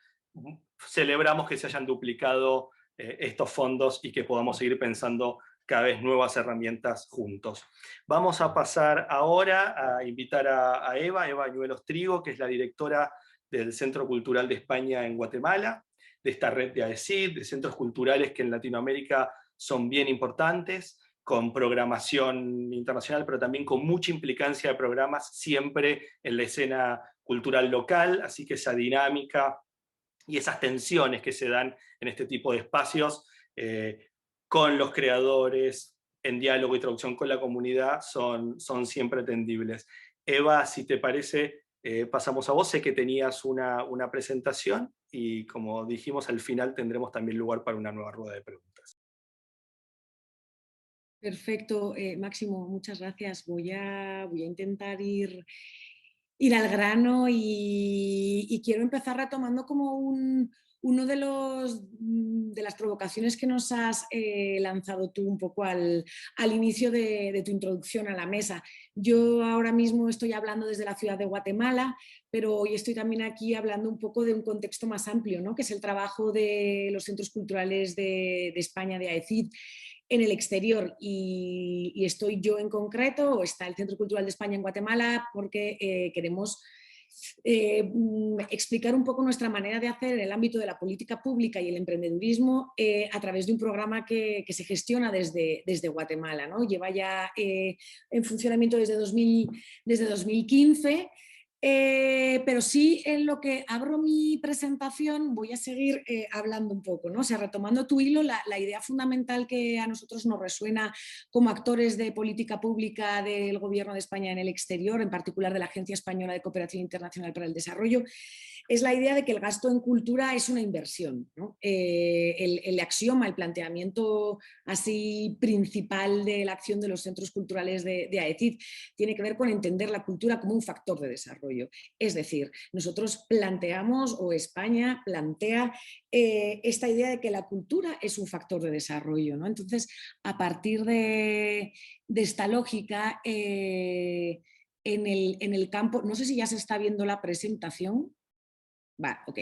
celebramos que se hayan duplicado estos fondos y que podamos seguir pensando cada vez nuevas herramientas juntos. Vamos a pasar ahora a invitar a Eva Añuelos Trigo, que es la directora del Centro Cultural de España en Guatemala, de esta red de AECID, de centros culturales que en Latinoamérica son bien importantes, con programación internacional, pero también con mucha implicancia de programas siempre en la escena cultural local, así que esa dinámica y esas tensiones que se dan en este tipo de espacios con los creadores, en diálogo y traducción con la comunidad, son siempre tendibles. Eva, si te parece, pasamos a vos. Sé que tenías una presentación y, como dijimos, al final tendremos también lugar para una nueva rueda de preguntas. Perfecto, Máximo, muchas gracias. Voy a intentar ir al grano y quiero empezar retomando como uno de las provocaciones que nos has lanzado tú un poco al inicio de tu introducción a la mesa. Yo ahora mismo estoy hablando desde la ciudad de Guatemala, pero hoy estoy también aquí hablando un poco de un contexto más amplio, ¿no? Que es el trabajo de los centros culturales de España, de AECID, en el exterior, y estoy yo en concreto, o está el Centro Cultural de España en Guatemala, porque queremos explicar un poco nuestra manera de hacer en el ámbito de la política pública y el emprendedurismo a través de un programa que se gestiona desde Guatemala, ¿no? Lleva ya en funcionamiento desde 2015. Pero sí, en lo que abro mi presentación voy a seguir hablando un poco, ¿no? O sea, retomando tu hilo, la idea fundamental que a nosotros nos resuena como actores de política pública del Gobierno de España en el exterior, en particular de la Agencia Española de Cooperación Internacional para el Desarrollo, es la idea de que el gasto en cultura es una inversión, ¿no? El axioma, el planteamiento así principal de la acción de los centros culturales de AECID tiene que ver con entender la cultura como un factor de desarrollo. Es decir, nosotros planteamos, o España plantea, esta idea de que la cultura es un factor de desarrollo, ¿no? Entonces, a partir de esta lógica, en el campo, no sé si ya se está viendo la presentación. Va, ok.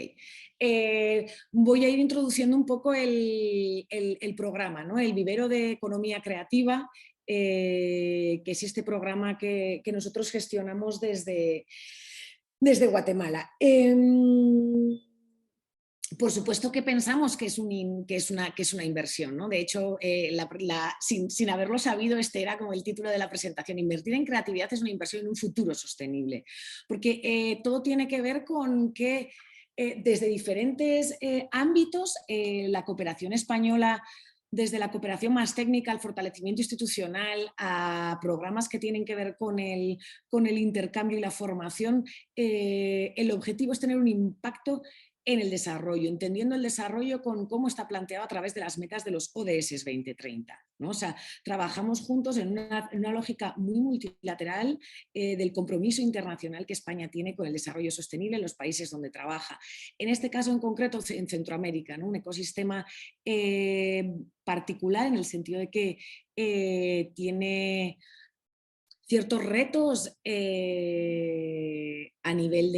Voy a ir introduciendo un poco el programa, ¿no? El Vivero de Economía Creativa, que es este programa que nosotros gestionamos desde Guatemala. Por supuesto que pensamos que es una inversión, ¿no? De hecho, sin haberlo sabido, este era como el título de la presentación. Invertir en creatividad es una inversión en un futuro sostenible, porque todo tiene que ver con que desde diferentes ámbitos la cooperación española desde la cooperación más técnica, al fortalecimiento institucional, a programas que tienen que ver con el intercambio y la formación, el objetivo es tener un impacto en el desarrollo, entendiendo el desarrollo con cómo está planteado a través de las metas de los ODS 2030, ¿no? O sea, trabajamos juntos en una lógica muy multilateral del compromiso internacional que España tiene con el desarrollo sostenible en los países donde trabaja. En este caso en concreto en Centroamérica, ¿no? Un ecosistema particular en el sentido de que tiene ciertos retos a nivel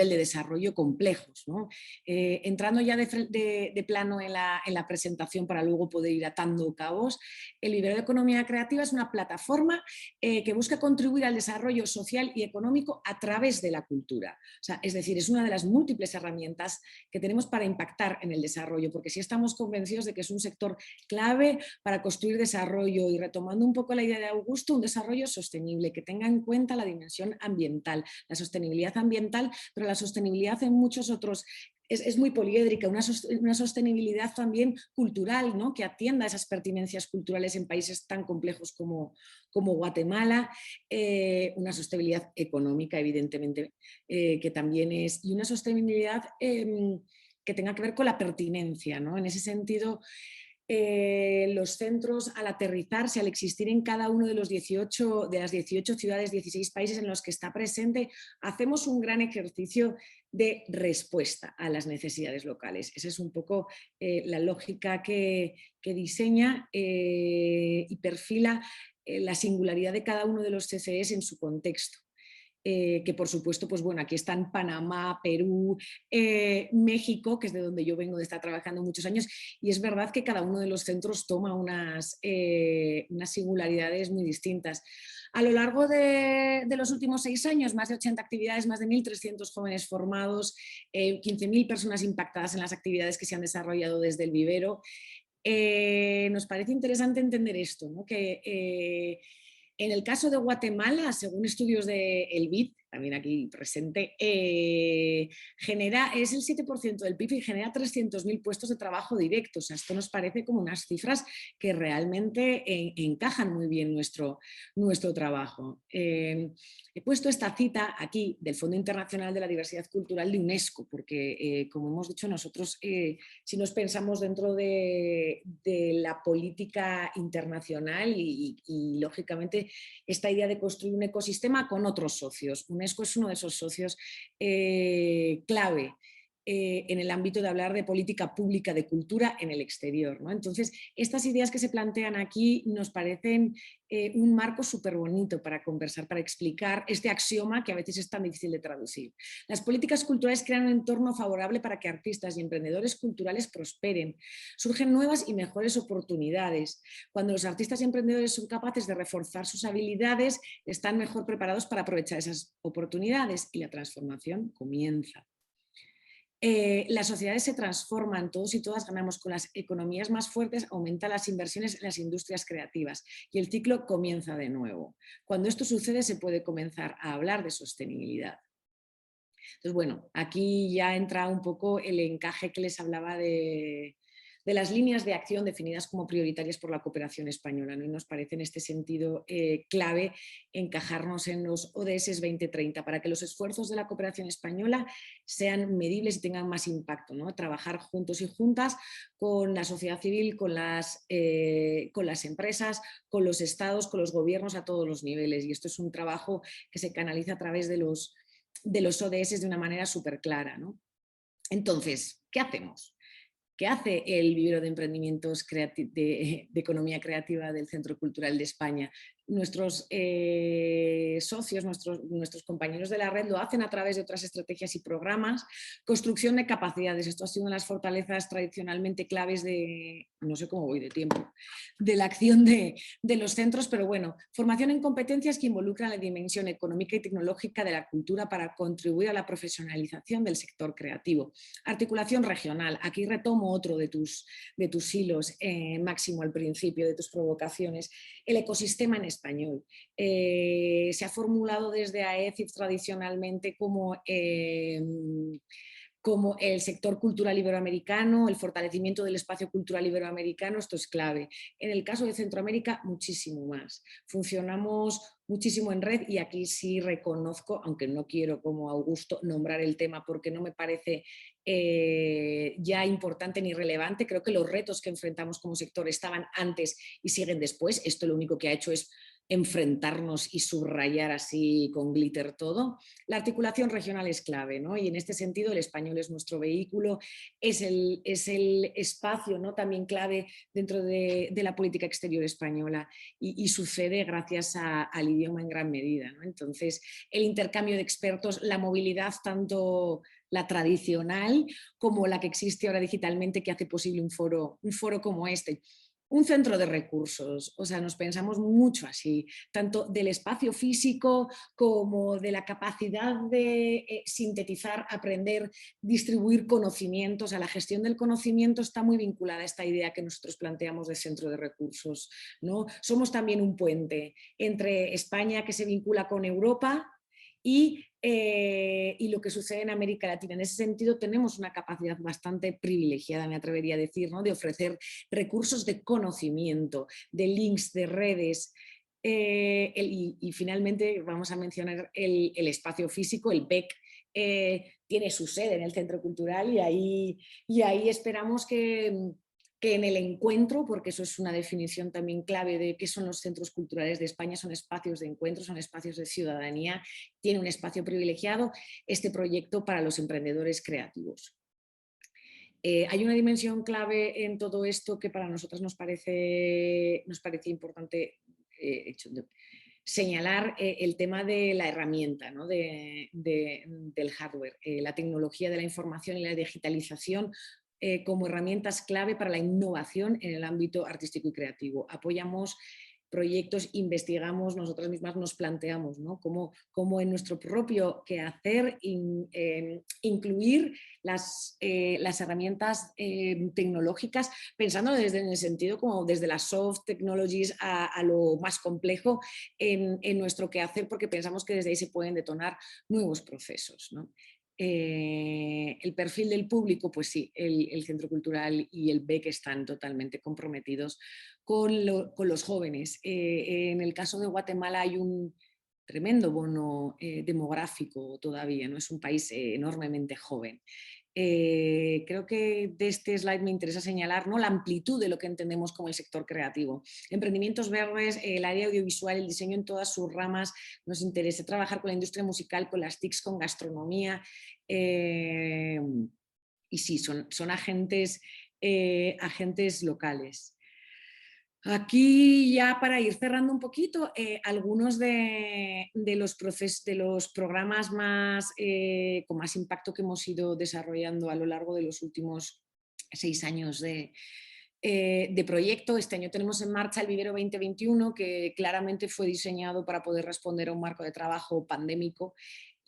de desarrollo complejos, ¿no? Entrando ya de plano en la presentación para luego poder ir atando cabos, el Vivero de Economía Creativa es una plataforma que busca contribuir al desarrollo social y económico a través de la cultura. O sea, es decir, es una de las múltiples herramientas que tenemos para impactar en el desarrollo, porque sí estamos convencidos de que es un sector clave para construir desarrollo y, retomando un poco la idea de Augusto, un desarrollo sostenible que tenga en cuenta la dimensión ambiental, la sostenibilidad ambiental, pero la sostenibilidad en muchos otros es muy poliédrica, una sostenibilidad también cultural, ¿no? Que atienda a esas pertinencias culturales en países tan complejos como Guatemala, una sostenibilidad económica, evidentemente, que también es, y una sostenibilidad que tenga que ver con la pertinencia, ¿no? En ese sentido, los centros, al aterrizarse, al existir en cada uno de las 18 ciudades, 16 países en los que está presente, hacemos un gran ejercicio de respuesta a las necesidades locales. Esa es un poco la lógica que diseña y perfila la singularidad de cada uno de los CCEs en su contexto. Que por supuesto, pues bueno, aquí están Panamá, Perú, México, que es de donde yo vengo de estar trabajando muchos años, y es verdad que cada uno de los centros toma unas singularidades muy distintas. A lo largo de los últimos 6 años, más de 80 actividades, más de 1.300 jóvenes formados, 15.000 personas impactadas en las actividades que se han desarrollado desde el vivero. Nos parece interesante entender esto, ¿no? Que en el caso de Guatemala, según estudios del BID, también aquí presente, es el 7% del PIB y genera 300.000 puestos de trabajo directos. O sea, esto nos parece como unas cifras que realmente encajan muy bien nuestro trabajo. He puesto esta cita aquí del Fondo Internacional de la Diversidad Cultural de UNESCO, porque, como hemos dicho nosotros, si nos pensamos dentro de la política internacional y lógicamente, esta idea de construir un ecosistema con otros socios. UNESCO es uno de esos socios clave en el ámbito de hablar de política pública de cultura en el exterior, ¿no? Entonces, estas ideas que se plantean aquí nos parecen un marco súper bonito para conversar, para explicar este axioma que a veces es tan difícil de traducir. Las políticas culturales crean un entorno favorable para que artistas y emprendedores culturales prosperen. Surgen nuevas y mejores oportunidades. Cuando los artistas y emprendedores son capaces de reforzar sus habilidades, están mejor preparados para aprovechar esas oportunidades y la transformación comienza. Las sociedades se transforman, todos y todas ganamos. Con las economías más fuertes aumentan las inversiones en las industrias creativas y el ciclo comienza de nuevo. Cuando esto sucede se puede comenzar a hablar de sostenibilidad. Entonces, bueno, aquí ya entra un poco el encaje que les hablaba de las líneas de acción definidas como prioritarias por la cooperación española, ¿no? Y nos parece en este sentido clave encajarnos en los ODS 2030 para que los esfuerzos de la cooperación española sean medibles y tengan más impacto, ¿no? Trabajar juntos y juntas con la sociedad civil, con las empresas, con los estados, con los gobiernos a todos los niveles, y esto es un trabajo que se canaliza a través de los ODS de una manera súper clara, ¿no? Entonces, ¿qué hacemos? ¿Qué hace el Vivero de Emprendimientos de Economía Creativa del Centro Cultural de España? Nuestros socios, nuestros compañeros de la red lo hacen a través de otras estrategias y programas. Construcción de capacidades, esto ha sido una de las fortalezas tradicionalmente claves de, no sé cómo voy de tiempo, de la acción de los centros, pero bueno, formación en competencias que involucran la dimensión económica y tecnológica de la cultura para contribuir a la profesionalización del sector creativo. Articulación regional, aquí retomo otro de tus hilos, Máximo, al principio, de tus provocaciones. El ecosistema en español. Se ha formulado desde AECIF tradicionalmente como como el sector cultural iberoamericano, el fortalecimiento del espacio cultural iberoamericano, esto es clave. En el caso de Centroamérica, muchísimo más. Funcionamos muchísimo en red y aquí sí reconozco, aunque no quiero como Augusto nombrar el tema porque no me parece ya importante ni relevante, creo que los retos que enfrentamos como sector estaban antes y siguen después. Esto lo único que ha hecho es enfrentarnos y subrayar así con glitter todo. La articulación regional es clave, ¿no? Y en este sentido el español es nuestro vehículo, es el espacio, ¿no?, también clave dentro de la política exterior española y sucede gracias al idioma en gran medida, ¿no? Entonces, el intercambio de expertos, la movilidad tanto la tradicional como la que existe ahora digitalmente, que hace posible un foro como este. Un centro de recursos, o sea, nos pensamos mucho así, tanto del espacio físico como de la capacidad de sintetizar, aprender, distribuir conocimientos. A la gestión del conocimiento está muy vinculada a esta idea que nosotros planteamos de centro de recursos, ¿no? Somos también un puente entre España, que se vincula con Europa, y lo que sucede en América Latina. En ese sentido tenemos una capacidad bastante privilegiada, me atrevería a decir, ¿no?, de ofrecer recursos de conocimiento, de links, de redes. Y finalmente vamos a mencionar el espacio físico, el BEC. Tiene su sede en el Centro Cultural y ahí esperamos que en el encuentro, porque eso es una definición también clave de qué son los centros culturales de España, son espacios de encuentro, son espacios de ciudadanía, tiene un espacio privilegiado este proyecto para los emprendedores creativos. Hay una dimensión clave en todo esto que para nosotros nos parece importante señalar, el tema de la herramienta, ¿no?, del hardware, la tecnología de la información y la digitalización como herramientas clave para la innovación en el ámbito artístico y creativo. Apoyamos proyectos, investigamos, nosotras mismas nos planteamos, ¿no?, cómo en nuestro propio quehacer incluir las herramientas tecnológicas, pensando desde en el sentido como desde las soft technologies a lo más complejo en nuestro quehacer, porque pensamos que desde ahí se pueden detonar nuevos procesos, ¿no? El perfil del público, pues sí, el Centro Cultural y el BEC están totalmente comprometidos con los jóvenes. En el caso de Guatemala hay un tremendo bono demográfico todavía, ¿no? Es un país enormemente joven. Creo que de este slide me interesa señalar, ¿no?, la amplitud de lo que entendemos como el sector creativo. Emprendimientos verdes, el área audiovisual, el diseño en todas sus ramas, nos interesa trabajar con la industria musical, con las TICs, con gastronomía. Y sí, son agentes locales. Aquí ya para ir cerrando un poquito, algunos de los programas con más impacto que hemos ido desarrollando a lo largo de los últimos 6 años de proyecto. Este año tenemos en marcha el Vivero 2021, que claramente fue diseñado para poder responder a un marco de trabajo pandémico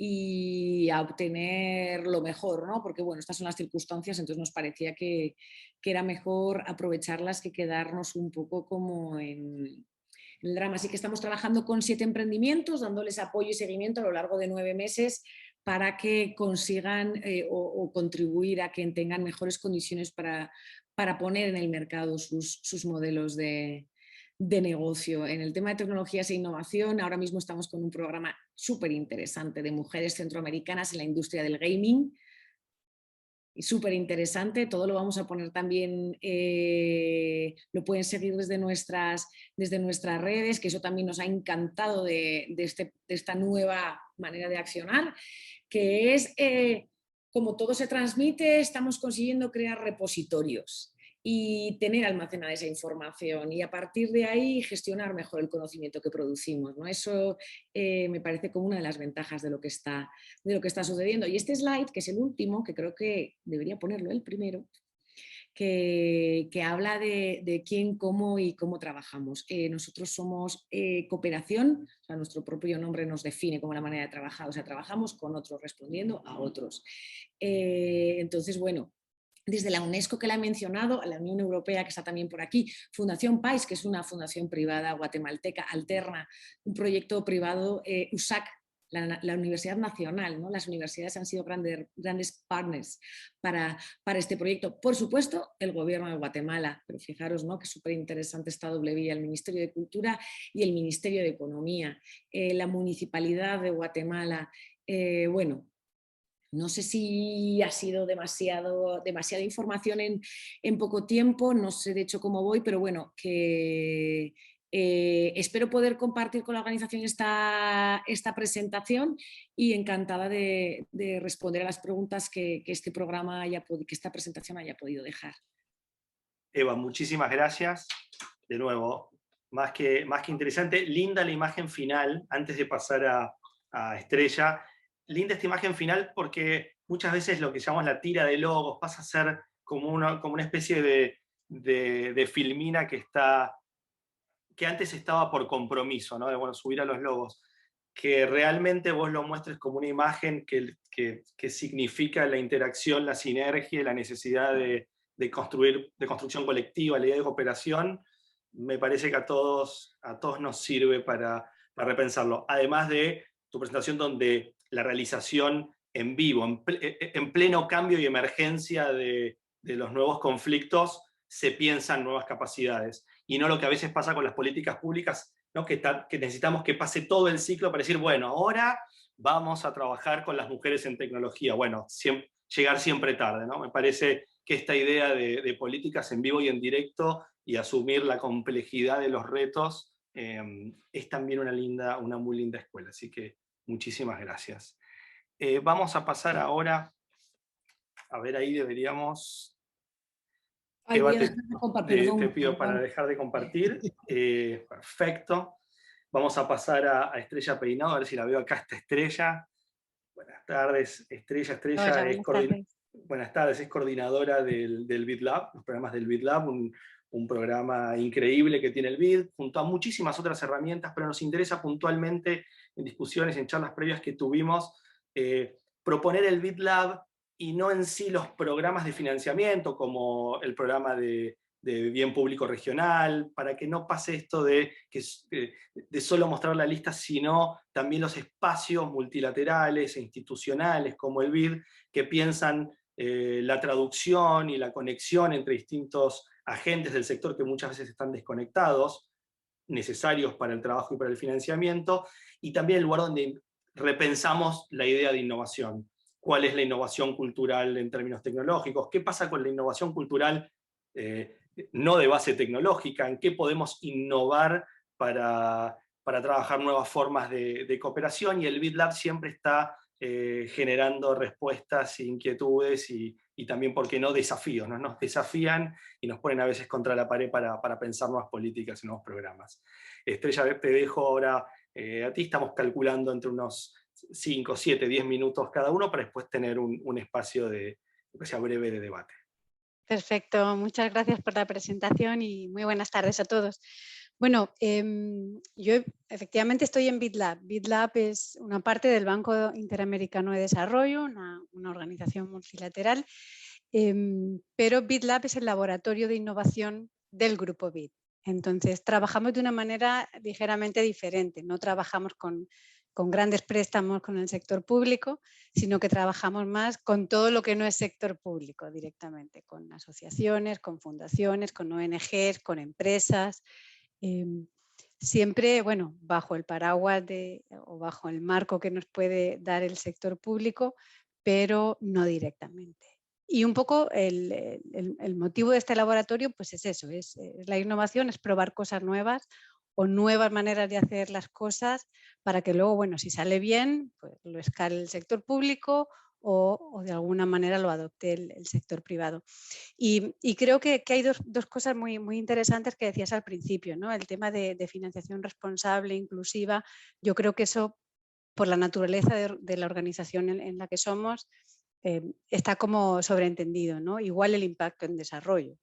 y a obtener lo mejor, ¿no? Porque bueno, estas son las circunstancias, entonces nos parecía que era mejor aprovecharlas que quedarnos un poco como en el drama. Así que estamos trabajando con 7 emprendimientos, dándoles apoyo y seguimiento a lo largo de 9 meses para que consigan o contribuir a que tengan mejores condiciones para poner en el mercado sus modelos de negocio. En el tema de tecnologías e innovación, ahora mismo estamos con un programa súper interesante de mujeres centroamericanas en la industria del gaming. Y súper interesante, todo lo vamos a poner también, lo pueden seguir desde nuestras redes, que eso también nos ha encantado de esta nueva manera de accionar, que es, como todo se transmite, estamos consiguiendo crear repositorios y tener almacenada esa información y a partir de ahí gestionar mejor el conocimiento que producimos, ¿no? Eso me parece como una de las ventajas de lo que está sucediendo. Y este slide, que es el último, que creo que debería ponerlo el primero, que habla de quién, cómo y cómo trabajamos. Nosotros somos cooperación, o sea, nuestro propio nombre nos define como la manera de trabajar, o sea, trabajamos con otros, respondiendo a otros. Entonces, bueno, desde la UNESCO, que la he mencionado, a la Unión Europea, que está también por aquí, Fundación PAIS, que es una fundación privada guatemalteca, Alterna, un proyecto privado, USAC, la Universidad Nacional, ¿no? Las universidades han sido grandes partners para este proyecto. Por supuesto, el Gobierno de Guatemala, pero fijaros, ¿no?, que súper interesante está doble vía, el Ministerio de Cultura y el Ministerio de Economía, la Municipalidad de Guatemala, bueno. No sé si ha sido demasiada información en poco tiempo, no sé de hecho cómo voy, pero bueno, que espero poder compartir con la organización esta presentación y encantada de responder a las preguntas que este programa que esta presentación haya podido dejar. Eva, muchísimas gracias. De nuevo, más que interesante, linda la imagen final, antes de pasar a Estrella. Linda esta imagen final porque muchas veces lo que llamamos la tira de logos pasa a ser como una especie de filmina que antes estaba por compromiso, ¿no? De bueno, subir a los logos. Que realmente vos lo muestres como una imagen que significa la interacción, la sinergia y la necesidad de construcción colectiva, la idea de cooperación, me parece que a todos nos sirve para repensarlo. Además de tu presentación donde la realización en vivo, en pleno cambio y emergencia de los nuevos conflictos, se piensan nuevas capacidades. Y no lo que a veces pasa con las políticas públicas, ¿no? que necesitamos que pase todo el ciclo para decir, bueno, ahora vamos a trabajar con las mujeres en tecnología. Bueno, llegar siempre tarde, ¿no? Me parece que esta idea de políticas en vivo y en directo y asumir la complejidad de los retos es también una muy linda escuela. Así que muchísimas gracias. Vamos a pasar ahora, a ver, ahí deberíamos... Eva, te pido para dejar de compartir. Perfecto. Vamos a pasar a Estrella Peinado, a ver si la veo acá, esta Estrella. Buenas tardes, Estrella. Hola, buenas tardes, es coordinadora del BID Lab, los programas del BID Lab, un programa increíble que tiene el BID, junto a muchísimas otras herramientas, pero nos interesa puntualmente en discusiones, en charlas previas que tuvimos, proponer el BID Lab y no en sí los programas de financiamiento, como el programa de bien público regional, para que no pase esto de solo mostrar la lista, sino también los espacios multilaterales e institucionales como el BID, que piensan la traducción y la conexión entre distintos agentes del sector que muchas veces están desconectados, necesarios para el trabajo y para el financiamiento, y también el lugar donde repensamos la idea de innovación. ¿Cuál es la innovación cultural en términos tecnológicos? ¿Qué pasa con la innovación cultural no de base tecnológica? ¿En qué podemos innovar para trabajar nuevas formas de cooperación? Y el BID Lab siempre está generando respuestas, inquietudes y también, ¿por qué no?, desafíos, ¿no? Nos desafían y nos ponen a veces contra la pared para pensar nuevas políticas y nuevos programas. Estrella, te dejo ahora a ti. Estamos calculando entre unos 5, 7, 10 minutos cada uno para después tener un espacio que sea breve de debate. Perfecto, muchas gracias por la presentación y muy buenas tardes a todos. Bueno, yo efectivamente estoy en BID Lab. BID Lab es una parte del Banco Interamericano de Desarrollo, una organización multilateral, pero BID Lab es el laboratorio de innovación del grupo BID. Entonces, trabajamos de una manera ligeramente diferente, no trabajamos con grandes préstamos con el sector público, sino que trabajamos más con todo lo que no es sector público directamente, con asociaciones, con fundaciones, con ONGs, con empresas, siempre, bueno, bajo el paraguas o bajo el marco que nos puede dar el sector público, pero no directamente. Y un poco el motivo de este laboratorio pues es eso, es la innovación, es probar cosas nuevas o nuevas maneras de hacer las cosas para que luego, bueno, si sale bien, pues lo escale el sector público o de alguna manera lo adopte el sector privado. Y creo que hay dos cosas muy, muy interesantes que decías al principio, ¿no? El tema de financiación responsable, inclusiva. Yo creo que eso, por la naturaleza de la organización en la que somos, está como sobreentendido, ¿no? Igual el impacto en desarrollo.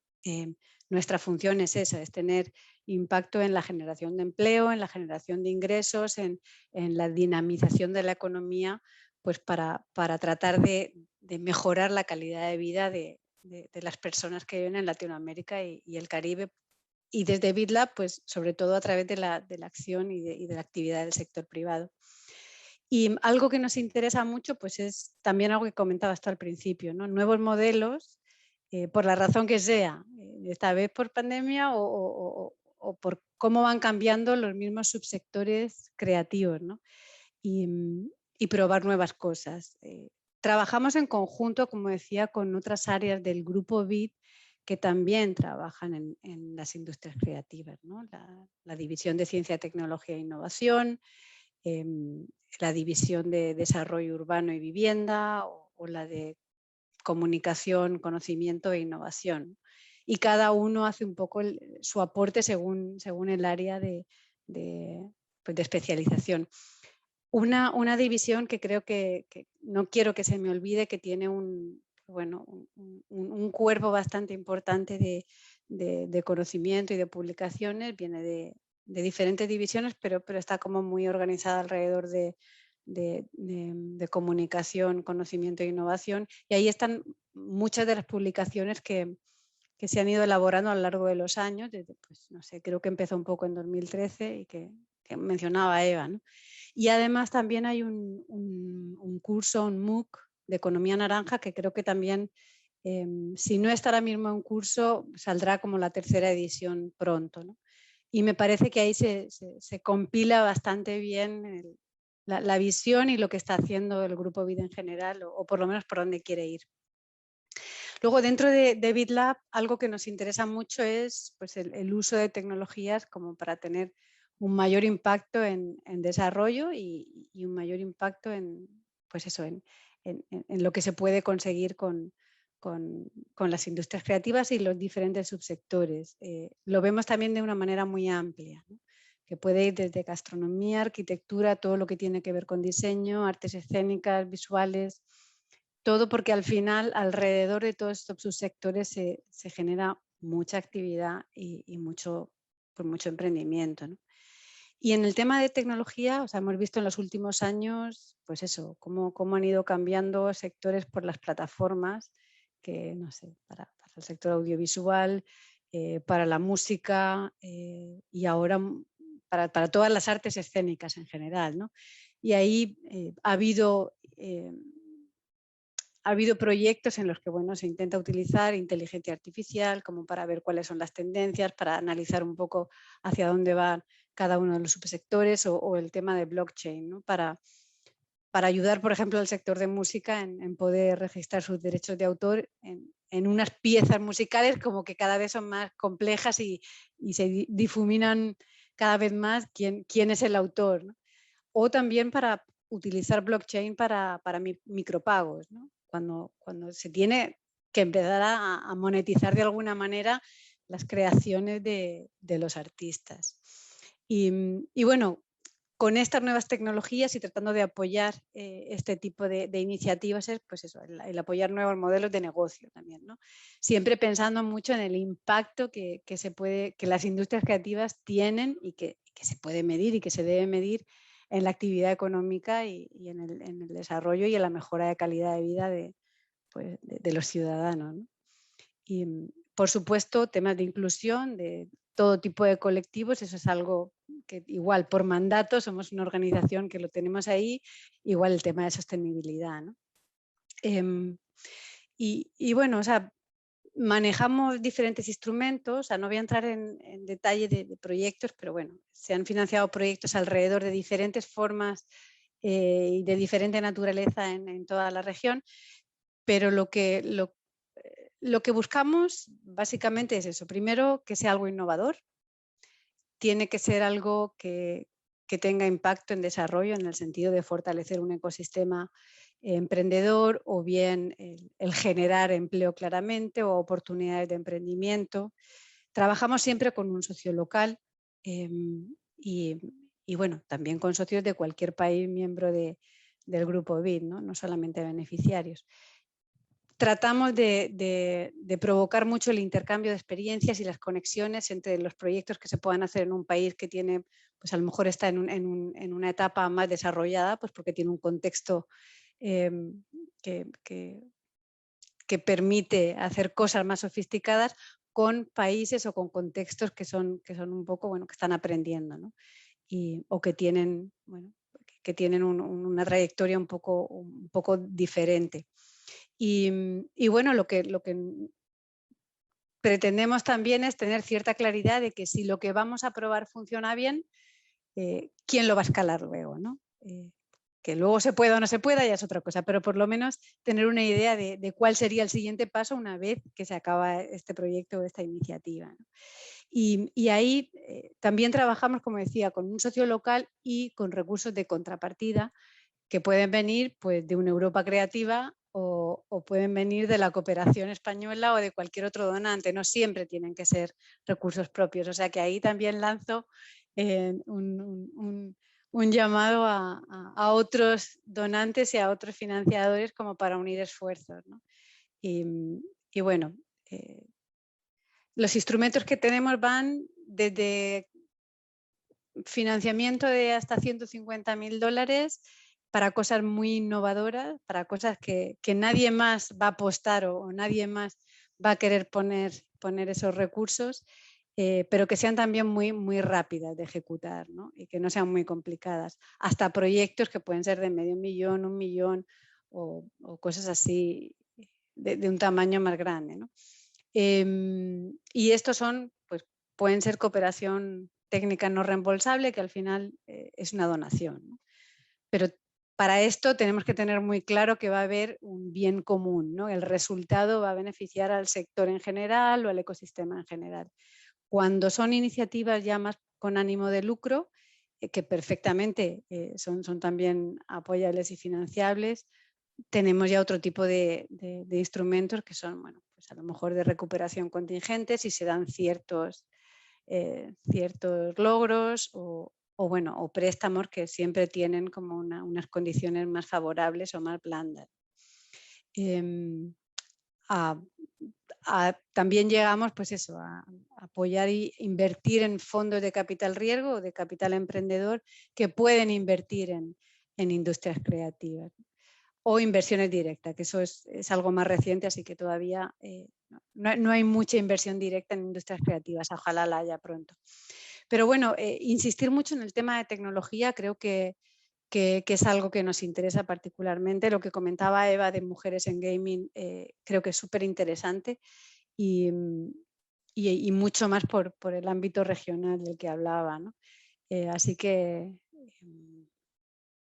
Nuestra función es esa, es tener impacto en la generación de empleo, en la generación de ingresos, en la dinamización de la economía, pues para tratar de mejorar la calidad de vida de las personas que viven en Latinoamérica y el Caribe. Y desde BID Lab, pues sobre todo a través de la acción y de la actividad del sector privado. Y algo que nos interesa mucho pues es también algo que comentabas tú al principio, ¿no? Nuevos modelos, por la razón que sea, esta vez por pandemia o por cómo van cambiando los mismos subsectores creativos, ¿no? Y probar nuevas cosas. Trabajamos en conjunto, como decía, con otras áreas del grupo BID que también trabajan en las industrias creativas, ¿no? La división de Ciencia, Tecnología e Innovación, la división de Desarrollo Urbano y Vivienda o la de Comunicación, Conocimiento e Innovación. Y cada uno hace un poco su aporte según el área de especialización. Una división que creo que no quiero que se me olvide, que tiene un cuerpo bastante importante de conocimiento y de publicaciones, viene de diferentes divisiones, pero está como muy organizada alrededor de comunicación, conocimiento e innovación, y ahí están muchas de las publicaciones que se han ido elaborando a lo largo de los años, desde, pues, no sé, creo que empezó un poco en 2013 y que mencionaba Eva, ¿no? Y además también hay un curso, un MOOC de Economía Naranja, que creo que también, si no está ahora mismo en curso, saldrá como la tercera edición pronto, ¿no? Y me parece que ahí se compila bastante bien la visión y lo que está haciendo el Grupo BID en general, o por lo menos por dónde quiere ir. Luego, dentro de BIDlab, algo que nos interesa mucho es pues, el uso de tecnologías como para tener un mayor impacto en desarrollo y un mayor impacto en lo que se puede conseguir con las industrias creativas y los diferentes subsectores. Lo vemos también de una manera muy amplia, ¿no? Que puede ir desde gastronomía, arquitectura, todo lo que tiene que ver con diseño, artes escénicas, visuales, todo porque al final alrededor de todos estos subsectores se genera mucha actividad y mucho emprendimiento, ¿no? Y en el tema de tecnología, o sea, hemos visto en los últimos años, pues eso, cómo han ido cambiando sectores por las plataformas, que no sé, para el sector audiovisual, para la música y ahora para todas las artes escénicas en general, ¿no? Y ahí ha habido proyectos en los que se intenta utilizar inteligencia artificial como para ver cuáles son las tendencias, para analizar un poco hacia dónde van cada uno de los subsectores o el tema de blockchain, ¿no? Para ayudar, por ejemplo, al sector de música en poder registrar sus derechos de autor en unas piezas musicales como que cada vez son más complejas y se difuminan cada vez más quién es el autor, ¿no? O también para utilizar blockchain para micropagos, ¿no? Cuando se tiene que empezar a monetizar de alguna manera las creaciones de los artistas. Y bueno, con estas nuevas tecnologías y tratando de apoyar este tipo de iniciativas es pues eso, el apoyar nuevos modelos de negocio también, ¿no? Siempre pensando mucho en el impacto que las industrias creativas tienen y que se puede medir y que se debe medir en la actividad económica y en el desarrollo y en la mejora de calidad de vida de los ciudadanos, ¿no? Y por supuesto, temas de inclusión de todo tipo de colectivos, eso es algo que igual por mandato somos una organización que lo tenemos ahí, igual el tema de sostenibilidad, ¿no? Y bueno, o sea, manejamos diferentes instrumentos, o sea, no voy a entrar en detalle de proyectos, pero bueno, se han financiado proyectos alrededor de diferentes formas y de diferente naturaleza en toda la región, pero lo que buscamos básicamente es eso. Primero, que sea algo innovador. Tiene que ser algo que tenga impacto en desarrollo en el sentido de fortalecer un ecosistema emprendedor o bien el generar empleo claramente o oportunidades de emprendimiento. Trabajamos siempre con un socio local y bueno, también con socios de cualquier país miembro del grupo BID, ¿no? Solamente beneficiarios. Tratamos de provocar mucho el intercambio de experiencias y las conexiones entre los proyectos que se puedan hacer en un país que tiene, pues a lo mejor está en una etapa más desarrollada, pues porque tiene un contexto que permite hacer cosas más sofisticadas con países o con contextos que son un poco, que están aprendiendo, ¿no? O que tienen, que tienen una trayectoria un poco diferente. Y bueno, lo que pretendemos también es tener cierta claridad de que si lo que vamos a probar funciona bien, ¿quién lo va a escalar luego, ¿no? Que luego se pueda o no se pueda ya es otra cosa, pero por lo menos tener una idea de cuál sería el siguiente paso una vez que se acaba este proyecto o esta iniciativa, ¿no? Y ahí también trabajamos, como decía, con un socio local y con recursos de contrapartida que pueden venir pues, de una Europa creativa o pueden venir de la cooperación española o de cualquier otro donante. No siempre tienen que ser recursos propios. O sea que ahí también lanzo un llamado a otros donantes y a otros financiadores como para unir esfuerzos, ¿no? Y bueno, los instrumentos que tenemos van desde financiamiento de hasta $150.000 para cosas muy innovadoras, para cosas que nadie más va a apostar o nadie más va a querer poner esos recursos, pero que sean también muy rápidas de ejecutar, ¿no? Y que no sean muy complicadas. Hasta proyectos que pueden ser de $500.000, $1 millón o cosas así de un tamaño más grande, ¿no? Y estos son, pues, pueden ser cooperación técnica no reembolsable, que al final es una donación, ¿no? Pero para esto tenemos que tener muy claro que va a haber un bien común, ¿no? El resultado va a beneficiar al sector en general o al ecosistema en general. Cuando son iniciativas ya más con ánimo de lucro, que perfectamente son también apoyables y financiables, tenemos ya otro tipo de instrumentos que son, bueno, pues a lo mejor de recuperación contingente si se dan ciertos logros o préstamos que siempre tienen como unas condiciones más favorables o más blandas. También llegamos pues eso, a apoyar e invertir en fondos de capital riesgo o de capital emprendedor que pueden invertir en industrias creativas. O inversiones directas, que eso es algo más reciente, así que todavía no hay mucha inversión directa en industrias creativas, ojalá la haya pronto. Pero bueno, insistir mucho en el tema de tecnología creo que es algo que nos interesa particularmente. Lo que comentaba Eva de mujeres en gaming creo que es súper interesante y mucho más por el ámbito regional del que hablaba, ¿no? Así que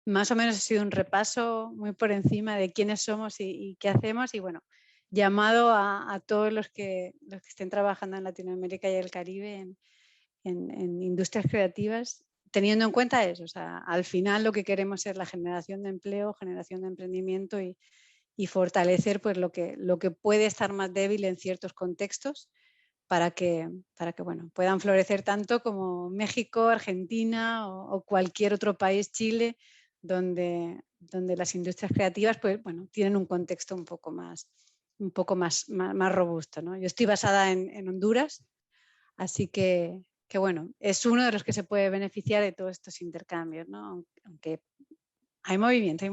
más o menos ha sido un repaso muy por encima de quiénes somos y qué hacemos y bueno, llamado a todos los que estén trabajando en Latinoamérica y el Caribe en industrias creativas, teniendo en cuenta eso, o sea, al final lo que queremos es la generación de empleo, generación de emprendimiento y fortalecer pues lo que puede estar más débil en ciertos contextos para que bueno, puedan florecer tanto como México, Argentina o cualquier otro país, Chile, donde las industrias creativas pues, bueno, tienen un contexto un poco más robusto, ¿no? Yo estoy basada en Honduras, así que bueno, es uno de los que se puede beneficiar de todos estos intercambios, ¿no? Aunque hay movimiento.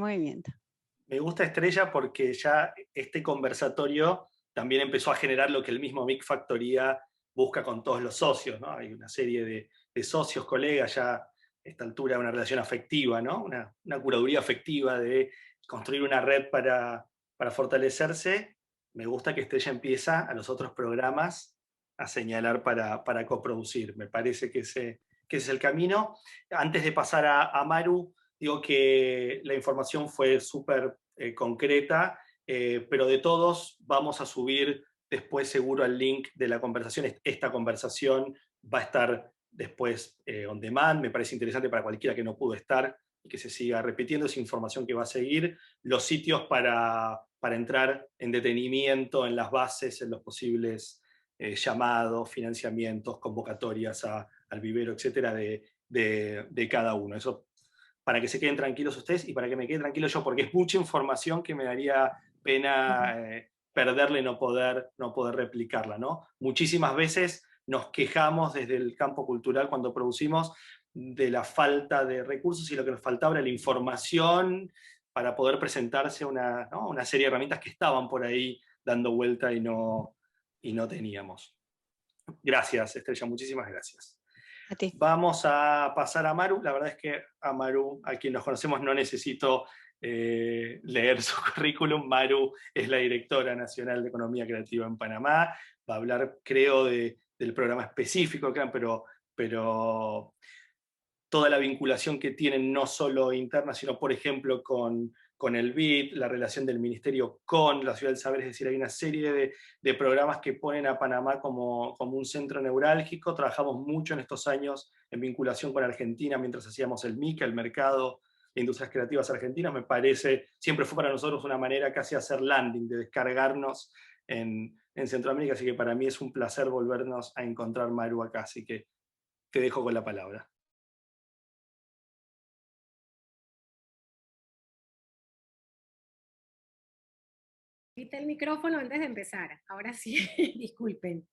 Me gusta, Estrella, porque ya este conversatorio también empezó a generar lo que el mismo MIC Factoría busca con todos los socios, ¿no? Hay una serie de socios, colegas, ya a esta altura una relación afectiva, ¿no? Una curaduría afectiva de construir una red para fortalecerse. Me gusta que Estrella empieza a los otros programas a señalar para coproducir. Me parece que ese es el camino. Antes de pasar a Maru, digo que la información fue súper concreta, pero de todos vamos a subir después seguro el link de la conversación. Esta conversación va a estar después on demand, me parece interesante para cualquiera que no pudo estar y que se siga repitiendo esa información que va a seguir. Los sitios para entrar en detenimiento, en las bases, en los posibles llamados, financiamientos, convocatorias al vivero, etcétera, de cada uno. Eso para que se queden tranquilos ustedes y para que me quede tranquilo yo, porque es mucha información que me daría pena perderla y no poder replicarla, ¿no? Muchísimas veces nos quejamos desde el campo cultural cuando producimos de la falta de recursos y lo que nos faltaba era la información para poder presentarse una serie de herramientas que estaban por ahí dando vuelta y no teníamos. Gracias, Estrella, muchísimas gracias. A ti. Vamos a pasar a Maru. La verdad es que a Maru, a quien nos conocemos, no necesito leer su currículum. Maru es la directora nacional de Economía Creativa en Panamá. Va a hablar, creo, del programa específico, pero toda la vinculación que tienen, no solo interna, sino, por ejemplo, con el BID, la relación del ministerio con la Ciudad del Saber, es decir, hay una serie de programas que ponen a Panamá como un centro neurálgico. Trabajamos mucho en estos años en vinculación con Argentina, mientras hacíamos el MICA, el Mercado de Industrias Creativas Argentinas. Me parece, siempre fue para nosotros una manera casi de hacer landing, de descargarnos en Centroamérica, así que para mí es un placer volvernos a encontrar, Maru, acá, así que te dejo con la palabra. Quita el micrófono antes de empezar. Ahora sí, disculpen.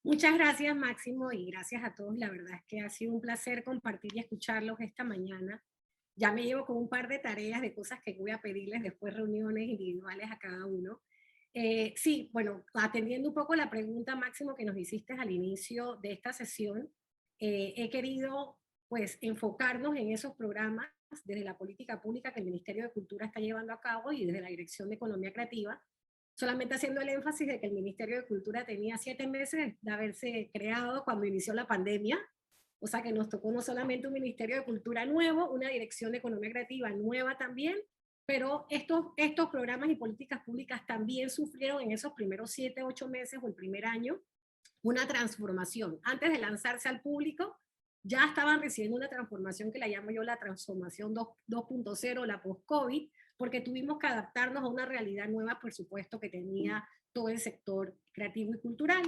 Muchas gracias, Máximo, y gracias a todos. La verdad es que ha sido un placer compartir y escucharlos esta mañana. Ya me llevo con un par de tareas de cosas que voy a pedirles después, reuniones individuales a cada uno. Sí, bueno, atendiendo un poco la pregunta, Máximo, que nos hiciste al inicio de esta sesión, he querido pues enfocarnos en esos programas desde la política pública que el Ministerio de Cultura está llevando a cabo y desde la Dirección de Economía Creativa, solamente haciendo el énfasis de que el Ministerio de Cultura tenía 7 meses de haberse creado cuando inició la pandemia, o sea que nos tocó no solamente un Ministerio de Cultura nuevo, una Dirección de Economía Creativa nueva también, pero estos programas y políticas públicas también sufrieron en esos primeros 7, 8 meses o el primer año una transformación. Antes de lanzarse al público, ya estaban recibiendo una transformación que la llamo yo la transformación 2.0, la post-COVID, porque tuvimos que adaptarnos a una realidad nueva, por supuesto, que tenía todo el sector creativo y cultural.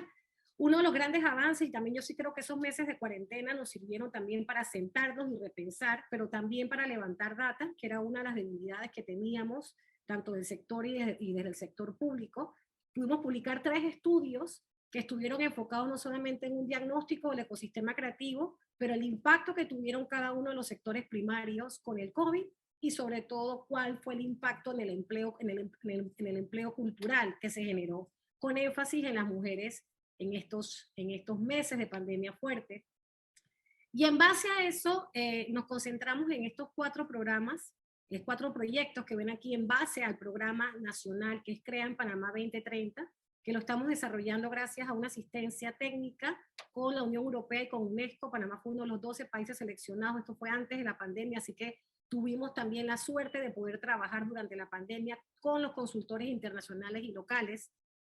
Uno de los grandes avances, y también yo sí creo que esos meses de cuarentena nos sirvieron también para sentarnos y repensar, pero también para levantar data, que era una de las debilidades que teníamos, tanto del sector y desde el sector público. Pudimos publicar 3 estudios que estuvieron enfocados no solamente en un diagnóstico del ecosistema creativo, pero el impacto que tuvieron cada uno de los sectores primarios con el COVID y sobre todo cuál fue el impacto en el empleo, en el empleo cultural que se generó, con énfasis en las mujeres en estos meses de pandemia fuerte. Y en base a eso nos concentramos en estos 4 programas, 4 proyectos que ven aquí en base al programa nacional que es Crea en Panamá 2030, que lo estamos desarrollando gracias a una asistencia técnica con la Unión Europea y con UNESCO. Panamá fue uno de los 12 países seleccionados, esto fue antes de la pandemia, así que tuvimos también la suerte de poder trabajar durante la pandemia con los consultores internacionales y locales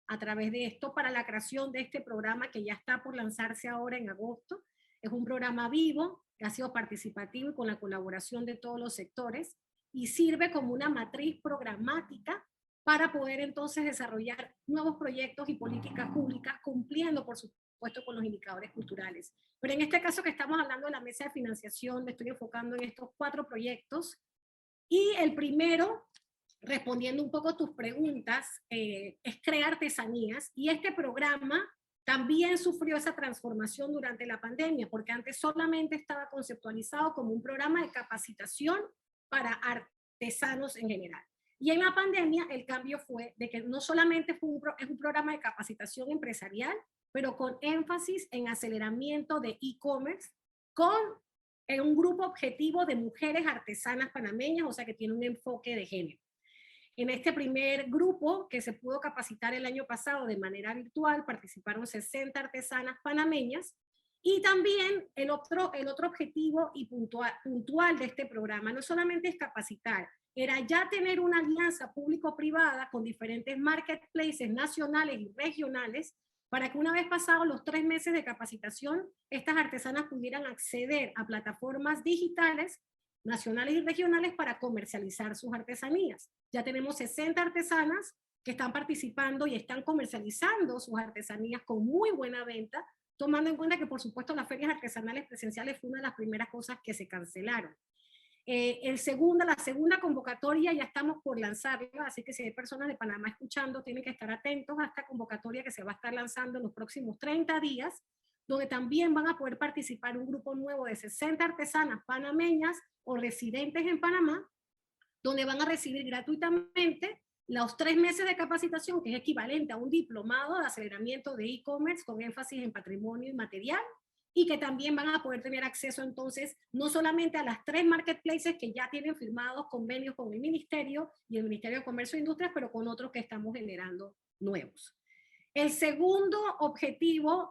a través de esto para la creación de este programa que ya está por lanzarse ahora en agosto. Es un programa vivo, que ha sido participativo y con la colaboración de todos los sectores y sirve como una matriz programática para poder entonces desarrollar nuevos proyectos y políticas públicas cumpliendo, por supuesto, con los indicadores culturales. Pero en este caso que estamos hablando de la mesa de financiación, me estoy enfocando en estos 4 proyectos. Y el primero, respondiendo un poco a tus preguntas, es Crea Artesanías. Y este programa también sufrió esa transformación durante la pandemia, porque antes solamente estaba conceptualizado como un programa de capacitación para artesanos en general. Y en la pandemia el cambio fue de que no solamente es un programa de capacitación empresarial, pero con énfasis en aceleramiento de e-commerce, con un grupo objetivo de mujeres artesanas panameñas, o sea que tiene un enfoque de género. En este primer grupo, que se pudo capacitar el año pasado de manera virtual, participaron 60 artesanas panameñas, y también el otro objetivo y puntual de este programa no solamente es capacitar, era ya tener una alianza público-privada con diferentes marketplaces nacionales y regionales para que una vez pasados los 3 meses de capacitación, estas artesanas pudieran acceder a plataformas digitales nacionales y regionales para comercializar sus artesanías. Ya tenemos 60 artesanas que están participando y están comercializando sus artesanías con muy buena venta, tomando en cuenta que, por supuesto, las ferias artesanales presenciales fue una de las primeras cosas que se cancelaron. La segunda convocatoria ya estamos por lanzarla, así que si hay personas de Panamá escuchando, tienen que estar atentos a esta convocatoria que se va a estar lanzando en los próximos 30 días, donde también van a poder participar un grupo nuevo de 60 artesanas panameñas o residentes en Panamá, donde van a recibir gratuitamente los 3 meses de capacitación, que es equivalente a un diplomado de aceleramiento de e-commerce con énfasis en patrimonio inmaterial, y que también van a poder tener acceso entonces no solamente a las 3 marketplaces que ya tienen firmados convenios con el Ministerio y el Ministerio de Comercio e Industrias, pero con otros que estamos generando nuevos. El segundo objetivo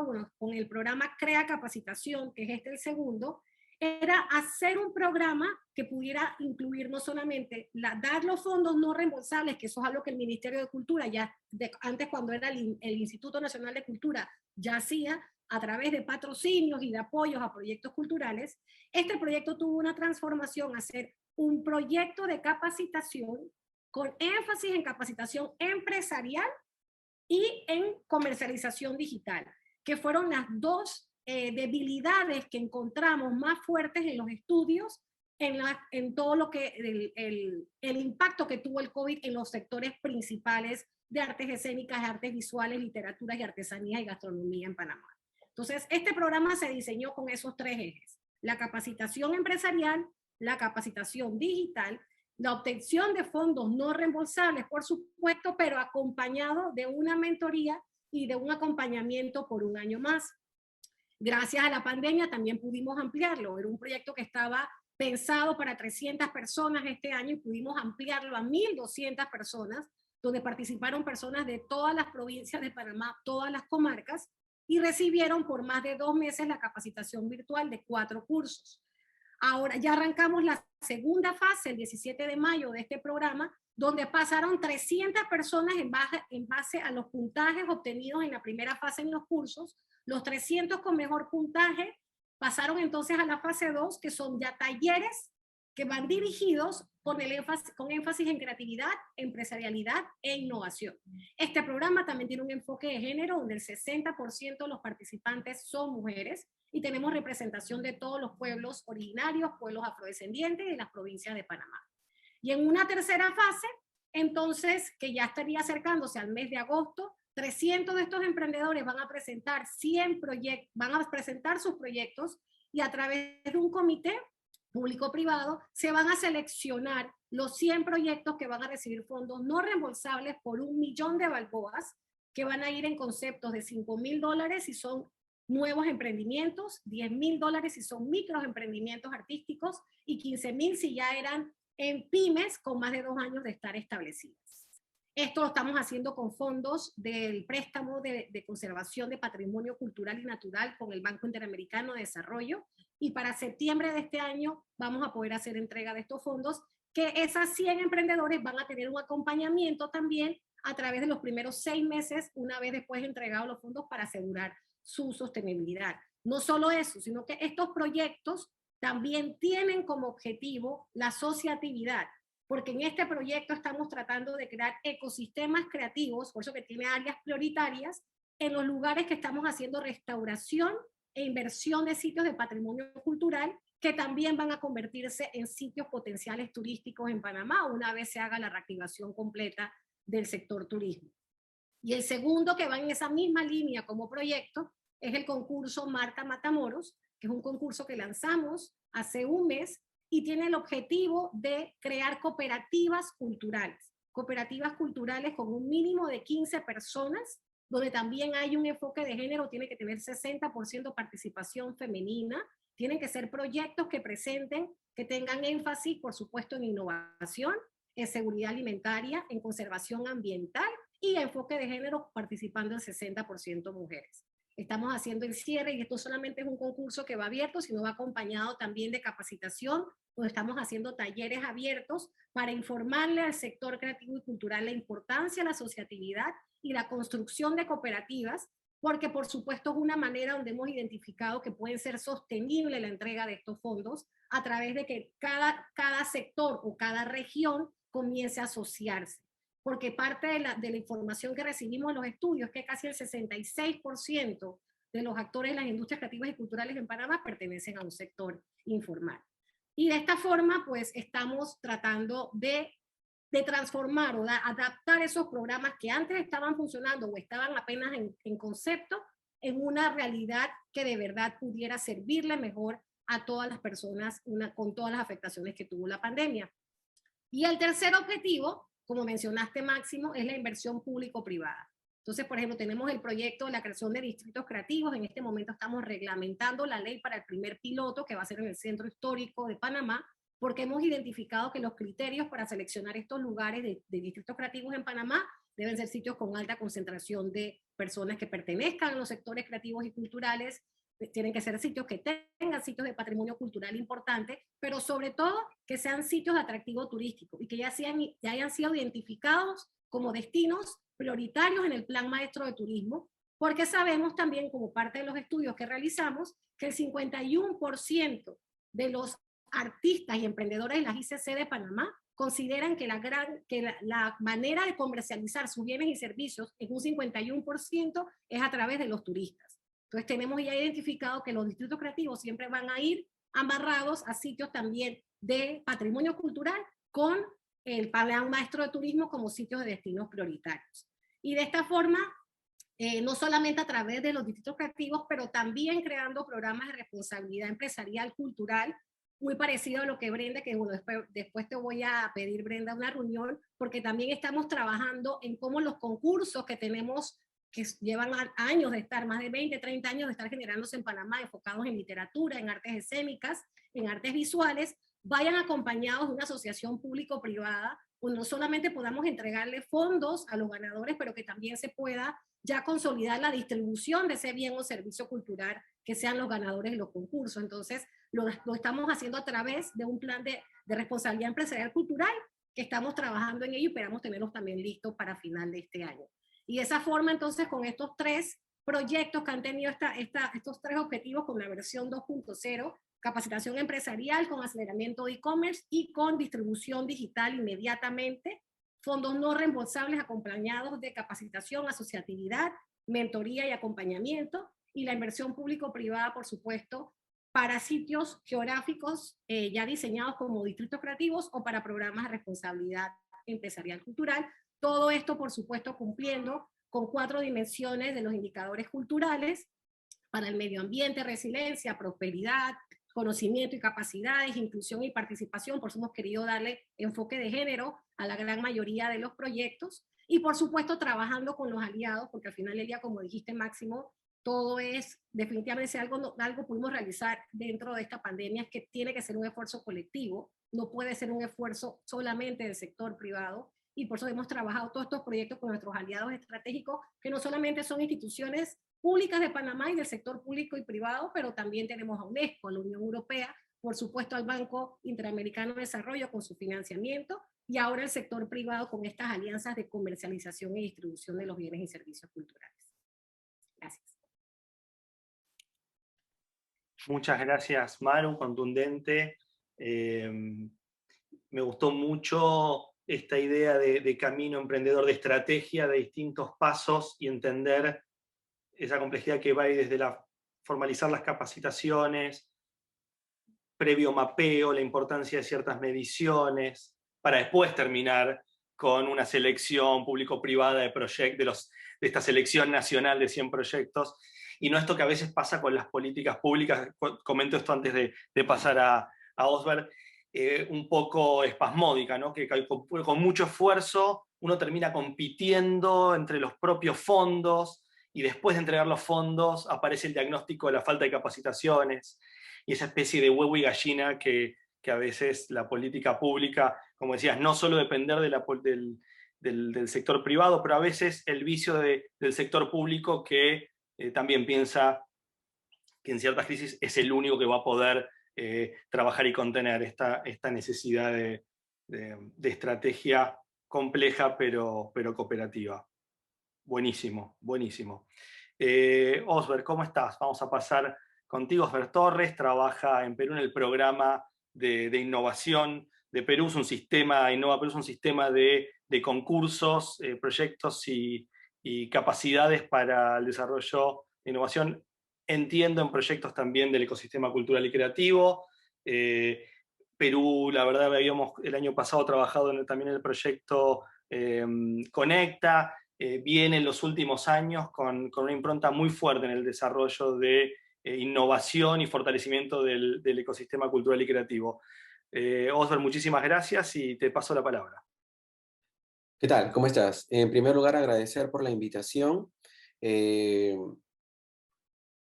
bueno, con el programa Crea Capacitación, que es el segundo, era hacer un programa que pudiera incluir no solamente dar los fondos no reembolsables, que eso es algo que el Ministerio de Cultura ya antes, cuando era el Instituto Nacional de Cultura, ya hacía a través de patrocinios y de apoyos a proyectos culturales. Este proyecto tuvo una transformación a ser un proyecto de capacitación con énfasis en capacitación empresarial y en comercialización digital, que fueron las dos debilidades que encontramos más fuertes en los estudios, en todo lo que el impacto que tuvo el COVID en los sectores principales de artes escénicas, artes visuales, literaturas y artesanía y gastronomía en Panamá. Entonces, este programa se diseñó con esos 3 ejes: la capacitación empresarial, la capacitación digital, la obtención de fondos no reembolsables, por supuesto, pero acompañado de una mentoría y de un acompañamiento por 1 año más. Gracias a la pandemia también pudimos ampliarlo. Era un proyecto que estaba pensado para 300 personas este año y pudimos ampliarlo a 1.200 personas, donde participaron personas de todas las provincias de Panamá, todas las comarcas, y recibieron por más de 2 meses la capacitación virtual de 4 cursos. Ahora ya arrancamos la segunda fase, el 17 de mayo de este programa, donde pasaron 300 personas en base a los puntajes obtenidos en la primera fase en los cursos. Los 300 con mejor puntaje pasaron entonces a la fase 2, que son ya talleres que van dirigidos con énfasis en creatividad, empresarialidad e innovación. Este programa también tiene un enfoque de género, donde el 60% de los participantes son mujeres, y tenemos representación de todos los pueblos originarios, pueblos afrodescendientes de las provincias de Panamá. Y en una tercera fase, entonces, que ya estaría acercándose al mes de agosto, 300 de estos emprendedores van a presentar sus proyectos, y a través de un comité público-privado se van a seleccionar los 100 proyectos que van a recibir fondos no reembolsables por $1 millón de balboas, que van a ir en conceptos de $5.000 si son nuevos emprendimientos, $10.000 si son microemprendimientos artísticos, y $15.000 si ya eran en pymes con más de 2 años de estar establecidas. Esto lo estamos haciendo con fondos del préstamo de conservación de patrimonio cultural y natural con el Banco Interamericano de Desarrollo, y para septiembre de este año vamos a poder hacer entrega de estos fondos, que esas 100 emprendedores van a tener un acompañamiento también a través de los primeros 6 meses, una vez después de entregados los fondos, para asegurar su sostenibilidad. No solo eso, sino que estos proyectos también tienen como objetivo la asociatividad, porque en este proyecto estamos tratando de crear ecosistemas creativos, por eso que tiene áreas prioritarias, en los lugares que estamos haciendo restauración e inversión de sitios de patrimonio cultural, que también van a convertirse en sitios potenciales turísticos en Panamá una vez se haga la reactivación completa del sector turismo. Y el segundo, que va en esa misma línea como proyecto, es el concurso Marta Matamoros, que es un concurso que lanzamos hace 1 mes y tiene el objetivo de crear cooperativas culturales con un mínimo de 15 personas, donde también hay un enfoque de género, tiene que tener 60% participación femenina, tienen que ser proyectos que presenten, que tengan énfasis, por supuesto, en innovación, en seguridad alimentaria, en conservación ambiental y enfoque de género, participando el 60% mujeres. Estamos haciendo el cierre, y esto solamente es un concurso que va abierto, sino va acompañado también de capacitación, donde estamos haciendo talleres abiertos para informarle al sector creativo y cultural la importancia de la asociatividad y la construcción de cooperativas, porque por supuesto es una manera donde hemos identificado que puede ser sostenible la entrega de estos fondos a través de que cada sector o cada región comience a asociarse. Porque parte de la información que recibimos en los estudios es que casi el 66% de los actores de las industrias creativas y culturales en Panamá pertenecen a un sector informal. Y de esta forma, pues, estamos tratando de transformar o adaptar esos programas que antes estaban funcionando o estaban apenas en concepto, en una realidad que de verdad pudiera servirle mejor a todas las personas con todas las afectaciones que tuvo la pandemia. Y el tercer objetivo, como mencionaste, Máximo, es la inversión público-privada. Entonces, por ejemplo, tenemos el proyecto de la creación de distritos creativos. En este momento estamos reglamentando la ley para el primer piloto, que va a ser en el Centro Histórico de Panamá, porque hemos identificado que los criterios para seleccionar estos lugares de distritos creativos en Panamá deben ser sitios con alta concentración de personas que pertenezcan a los sectores creativos y culturales, tienen que ser sitios que tengan sitios de patrimonio cultural importante, pero sobre todo que sean sitios de atractivo turístico y que ya hayan sido identificados como destinos prioritarios en el Plan Maestro de Turismo, porque sabemos también, como parte de los estudios que realizamos, que el 51% de los artistas y emprendedores de las ICC de Panamá consideran que la manera de comercializar sus bienes y servicios en un 51% es a través de los turistas. Entonces tenemos ya identificado que los distritos creativos siempre van a ir amarrados a sitios también de patrimonio cultural con el Plan Maestro de Turismo como sitios de destinos prioritarios. Y de esta forma, no solamente a través de los distritos creativos, pero también creando programas de responsabilidad empresarial cultural, muy parecido a lo que Brenda, que bueno, después te voy a pedir, Brenda, una reunión, porque también estamos trabajando en cómo los concursos que tenemos, que llevan años de estar, más de 20, 30 años de estar generándose en Panamá, enfocados en literatura, en artes escénicas, en artes visuales, vayan acompañados de una asociación público-privada, donde no solamente podamos entregarle fondos a los ganadores, pero que también se pueda ya consolidar la distribución de ese bien o servicio cultural que sean los ganadores de los concursos. Entonces, lo estamos haciendo a través de un plan de responsabilidad empresarial cultural, que estamos trabajando en ello y esperamos tenerlos también listos para final de este año. Y de esa forma, entonces, con estos 3 proyectos que han tenido estos 3 objetivos con la versión 2.0, capacitación empresarial con aceleramiento de e-commerce y con distribución digital inmediatamente, fondos no reembolsables acompañados de capacitación, asociatividad, mentoría y acompañamiento, y la inversión público-privada, por supuesto, para sitios geográficos ya diseñados como distritos creativos o para programas de responsabilidad empresarial cultural. Todo esto, por supuesto, cumpliendo con 4 dimensiones de los indicadores culturales para el medio ambiente, resiliencia, prosperidad, conocimiento y capacidades, inclusión y participación. Por eso hemos querido darle enfoque de género a la gran mayoría de los proyectos. Y por supuesto trabajando con los aliados, porque al final del día, como dijiste, Máximo, todo es definitivamente algo pudimos realizar dentro de esta pandemia, es que tiene que ser un esfuerzo colectivo, no puede ser un esfuerzo solamente del sector privado, y por eso hemos trabajado todos estos proyectos con nuestros aliados estratégicos, que no solamente son instituciones públicas de Panamá y del sector público y privado, pero también tenemos a UNESCO, a la Unión Europea, por supuesto al Banco Interamericano de Desarrollo con su financiamiento, y ahora el sector privado con estas alianzas de comercialización y distribución de los bienes y servicios culturales. Gracias. Muchas gracias, Maru, contundente. Me gustó mucho esta idea de camino emprendedor, de estrategia, de distintos pasos y entender esa complejidad que va desde formalizar las capacitaciones, previo mapeo, la importancia de ciertas mediciones, para después terminar con una selección público-privada de esta selección nacional de 100 proyectos. Y no esto que a veces pasa con las políticas públicas, comento esto antes de pasar a Osber, un poco espasmódica, ¿no? Que con mucho esfuerzo uno termina compitiendo entre los propios fondos, y después de entregar los fondos aparece el diagnóstico de la falta de capacitaciones, y esa especie de huevo y gallina que a veces la política pública, como decías, no solo depender del sector privado, pero a veces el vicio del sector público que también piensa que en ciertas crisis es el único que va a poder trabajar y contener esta necesidad de estrategia compleja pero cooperativa. Buenísimo, buenísimo. Osber, ¿cómo estás? Vamos a pasar contigo. Osber Torres trabaja en Perú en el programa de innovación de Perú. Es un sistema, Innova Perú es un sistema de concursos, proyectos y capacidades para el desarrollo de innovación. Entiendo en proyectos también del ecosistema cultural y creativo. Perú, la verdad, habíamos el año pasado trabajado también en el proyecto Conecta. Viene en los últimos años con una impronta muy fuerte en el desarrollo de innovación y fortalecimiento del ecosistema cultural y creativo. Osber, muchísimas gracias y te paso la palabra. ¿Qué tal? ¿Cómo estás? En primer lugar, agradecer por la invitación. Eh,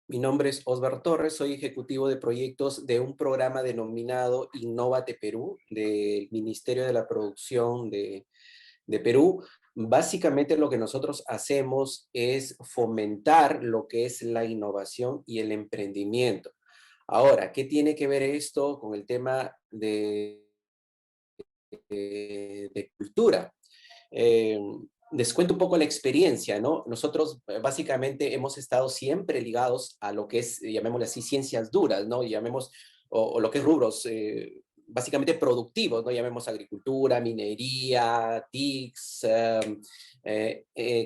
Mi nombre es Osvaldo Torres, soy ejecutivo de proyectos de un programa denominado Innovate Perú, del Ministerio de la Producción de Perú. Básicamente lo que nosotros hacemos es fomentar lo que es la innovación y el emprendimiento. Ahora, ¿qué tiene que ver esto con el tema de cultura? Eh, Les cuento un poco la experiencia, ¿no? Nosotros básicamente hemos estado siempre ligados a lo que es, llamémosle así, ciencias duras, ¿no? Llamemos, o lo que es rubros, básicamente productivos, ¿no? Llamemos agricultura, minería, TICs,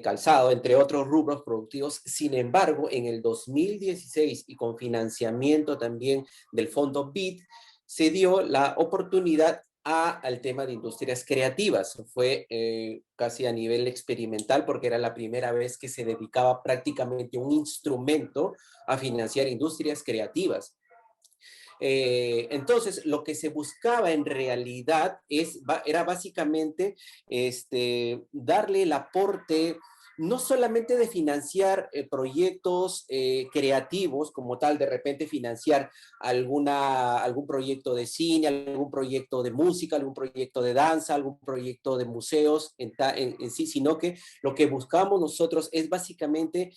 calzado, entre otros rubros productivos. Sin embargo, en el 2016 y con financiamiento también del fondo BID, se dio la oportunidad al tema de industrias creativas. Fue casi a nivel experimental porque era la primera vez que se dedicaba prácticamente un instrumento a financiar industrias creativas. Entonces, lo que se buscaba en realidad era básicamente darle el aporte no solamente de financiar proyectos creativos como tal, de repente financiar algún proyecto de cine, algún proyecto de música, algún proyecto de danza, algún proyecto de museos en sí, sino que lo que buscamos nosotros es básicamente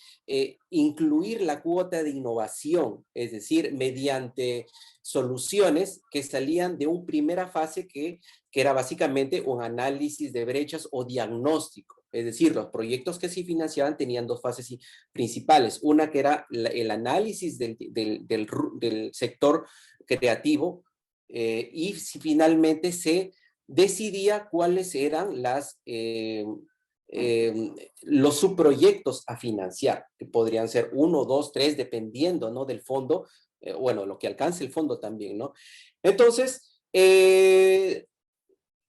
incluir la cuota de innovación, es decir, mediante soluciones que salían de una primera fase que era básicamente un análisis de brechas o diagnóstico. Es decir, los proyectos que se financiaban tenían dos fases principales. Una que era el análisis del sector creativo y finalmente se decidía cuáles eran los subproyectos a financiar, que podrían ser 1, 2, 3, dependiendo, ¿no?, del fondo, bueno, lo que alcance el fondo también, ¿no? Entonces,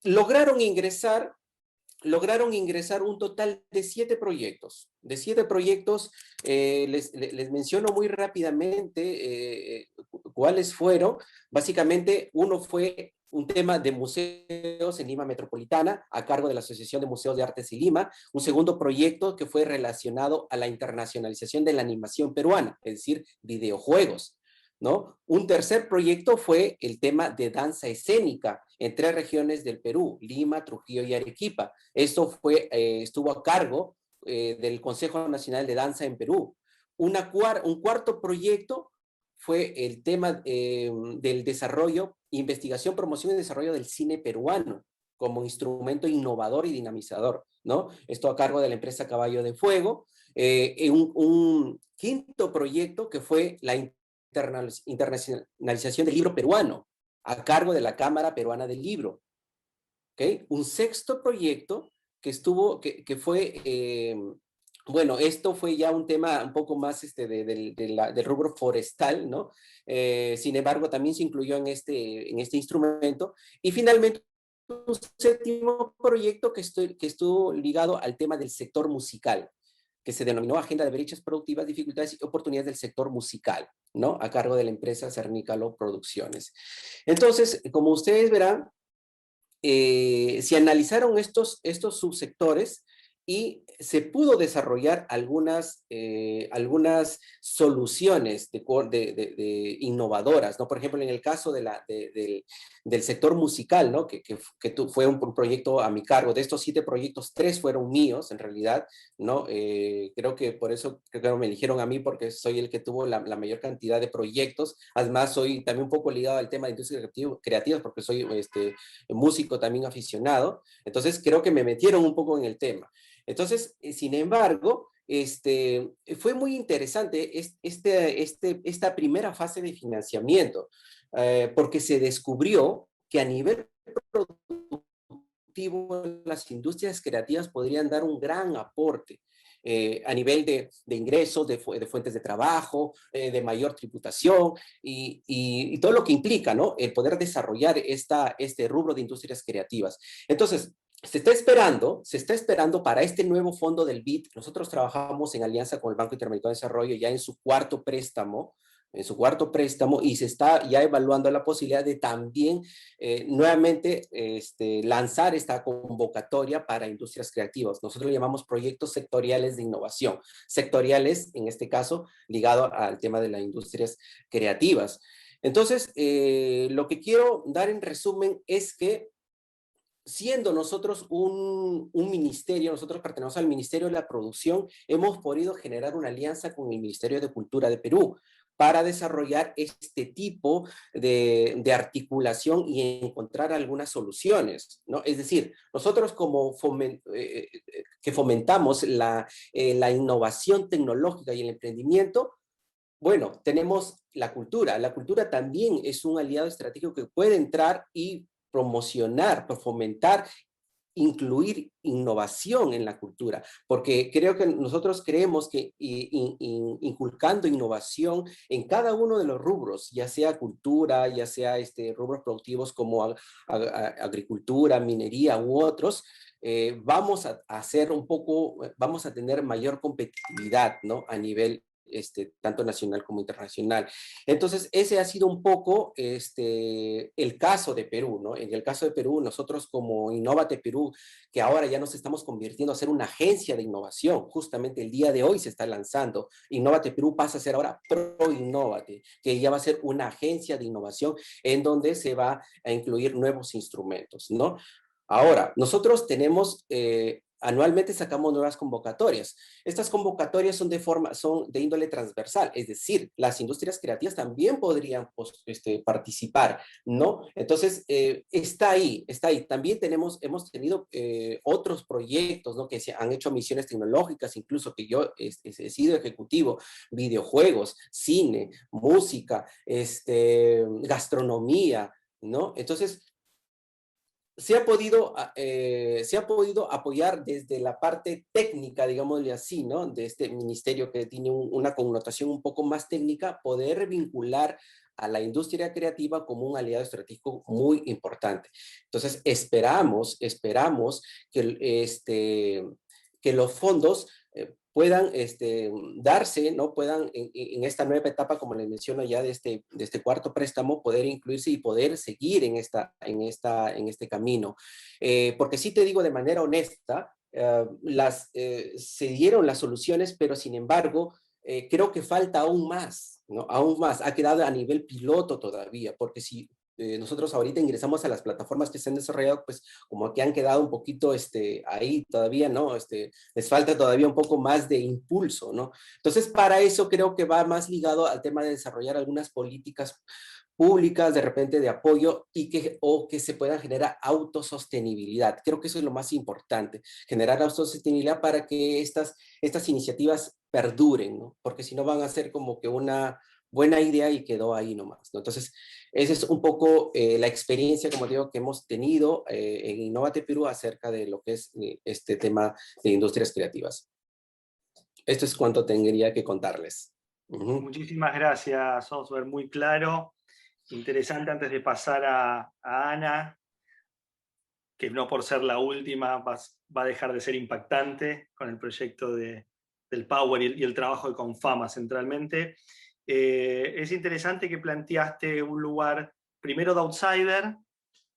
lograron ingresar un total de 7 proyectos. De 7 proyectos, les menciono muy rápidamente cuáles fueron. Básicamente, uno fue un tema de museos en Lima Metropolitana, a cargo de la Asociación de Museos de Artes y Lima. Un segundo proyecto que fue relacionado a la internacionalización de la animación peruana, es decir, videojuegos, ¿no? Un tercer proyecto fue el tema de danza escénica en 3 regiones del Perú, Lima, Trujillo y Arequipa. Esto estuvo a cargo del Consejo Nacional de Danza en Perú. Un cuarto proyecto fue el tema del desarrollo, investigación, promoción y desarrollo del cine peruano como instrumento innovador y dinamizador, ¿no? Esto a cargo de la empresa Caballo de Fuego. Un quinto proyecto que fue la internacionalización del libro peruano, a cargo de la Cámara Peruana del Libro. ¿Okay? Un sexto proyecto que fue, bueno, esto fue ya un tema un poco más del rubro forestal, ¿no? Sin embargo, también se incluyó en este instrumento. Y finalmente, un séptimo proyecto que estuvo ligado al tema del sector musical, que se denominó Agenda de Brechas Productivas, Dificultades y Oportunidades del Sector Musical, ¿no? A cargo de la empresa Cernícalo Producciones. Entonces, como ustedes verán, se analizaron estos subsectores y se pudo desarrollar algunas soluciones innovadoras, ¿no? Por ejemplo, en el caso del sector musical, ¿no? que fue un proyecto a mi cargo. De estos 7 proyectos, 3 fueron míos, en realidad, ¿no? Creo que por eso creo que me eligieron a mí, porque soy el que tuvo la mayor cantidad de proyectos. Además, soy también un poco ligado al tema de industrias creativas, porque soy músico también aficionado. Entonces, creo que me metieron un poco en el tema. Entonces, sin embargo, fue muy interesante esta primera fase de financiamiento, porque se descubrió que a nivel productivo las industrias creativas podrían dar un gran aporte a nivel de ingresos, de fuentes de trabajo, de mayor tributación y todo lo que implica, ¿no?, el poder desarrollar este rubro de industrias creativas. Entonces, se está esperando para este nuevo fondo del BID. Nosotros trabajamos en alianza con el Banco Interamericano de Desarrollo ya en su 4º préstamo, en su cuarto préstamo, y se está ya evaluando la posibilidad de también nuevamente lanzar esta convocatoria para industrias creativas. Nosotros lo llamamos proyectos sectoriales de innovación, sectoriales en este caso ligado al tema de las industrias creativas. Entonces, lo que quiero dar en resumen es que siendo nosotros un ministerio, nosotros pertenecemos al Ministerio de la Producción, hemos podido generar una alianza con el Ministerio de Cultura de Perú para desarrollar este tipo de articulación y encontrar algunas soluciones, ¿no? Es decir, nosotros como que fomentamos la innovación tecnológica y el emprendimiento, bueno, tenemos la cultura. La cultura también es un aliado estratégico que puede entrar y promocionar, fomentar, incluir innovación en la cultura, porque creo que nosotros creemos que inculcando innovación en cada uno de los rubros, ya sea cultura, ya sea rubros productivos como agricultura, minería u otros, vamos a hacer vamos a tener mayor competitividad, ¿no? A nivel tanto nacional como internacional. Entonces, ese ha sido un poco el caso de Perú, ¿no? En el caso de Perú, nosotros como Innovate Perú, que ahora ya nos estamos convirtiendo a ser una agencia de innovación, justamente el día de hoy se está lanzando, Innovate Perú pasa a ser ahora ProInnovate, que ya va a ser una agencia de innovación en donde se va a incluir nuevos instrumentos, ¿no? Ahora, nosotros tenemos, anualmente sacamos nuevas convocatorias. Estas convocatorias son de índole transversal, es decir, las industrias creativas también podrían participar, ¿no? Entonces, está ahí, está ahí. También hemos tenido otros proyectos, ¿no? Que se han hecho misiones tecnológicas, incluso que yo he sido ejecutivo, videojuegos, cine, música, gastronomía, ¿no? Entonces, se ha podido apoyar desde la parte técnica, digámosle así, ¿no? De este ministerio que tiene una connotación un poco más técnica, poder vincular a la industria creativa como un aliado estratégico muy importante. Entonces, esperamos que los fondos puedan darse, ¿no? Puedan en esta nueva etapa, como les menciono ya de este cuarto préstamo, poder incluirse y poder seguir en este camino. Porque sí te digo de manera honesta, se dieron las soluciones, pero sin embargo, creo que falta aún más, ¿no? Aún más, ha quedado a nivel piloto todavía, porque si nosotros ahorita ingresamos a las plataformas que se han desarrollado, pues como que han quedado un poquito ahí todavía, ¿no? Les falta todavía un poco más de impulso, ¿no? Entonces, para eso creo que va más ligado al tema de desarrollar algunas políticas públicas, de repente de apoyo, o que se pueda generar autosostenibilidad. Creo que eso es lo más importante, generar autosostenibilidad para que estas iniciativas perduren, ¿no? Porque si no van a ser como que una buena idea y quedó ahí nomás, ¿no? Entonces, esa es un poco la experiencia, como digo, que hemos tenido en Innovate Perú acerca de lo que es este tema de industrias creativas. Esto es cuanto tendría que contarles. Muchísimas gracias, Osber, muy claro. Interesante. Antes de pasar a Ana, que no por ser la última va a dejar de ser impactante con el proyecto del Power y el trabajo de Confama centralmente. Es interesante que planteaste un lugar primero de outsider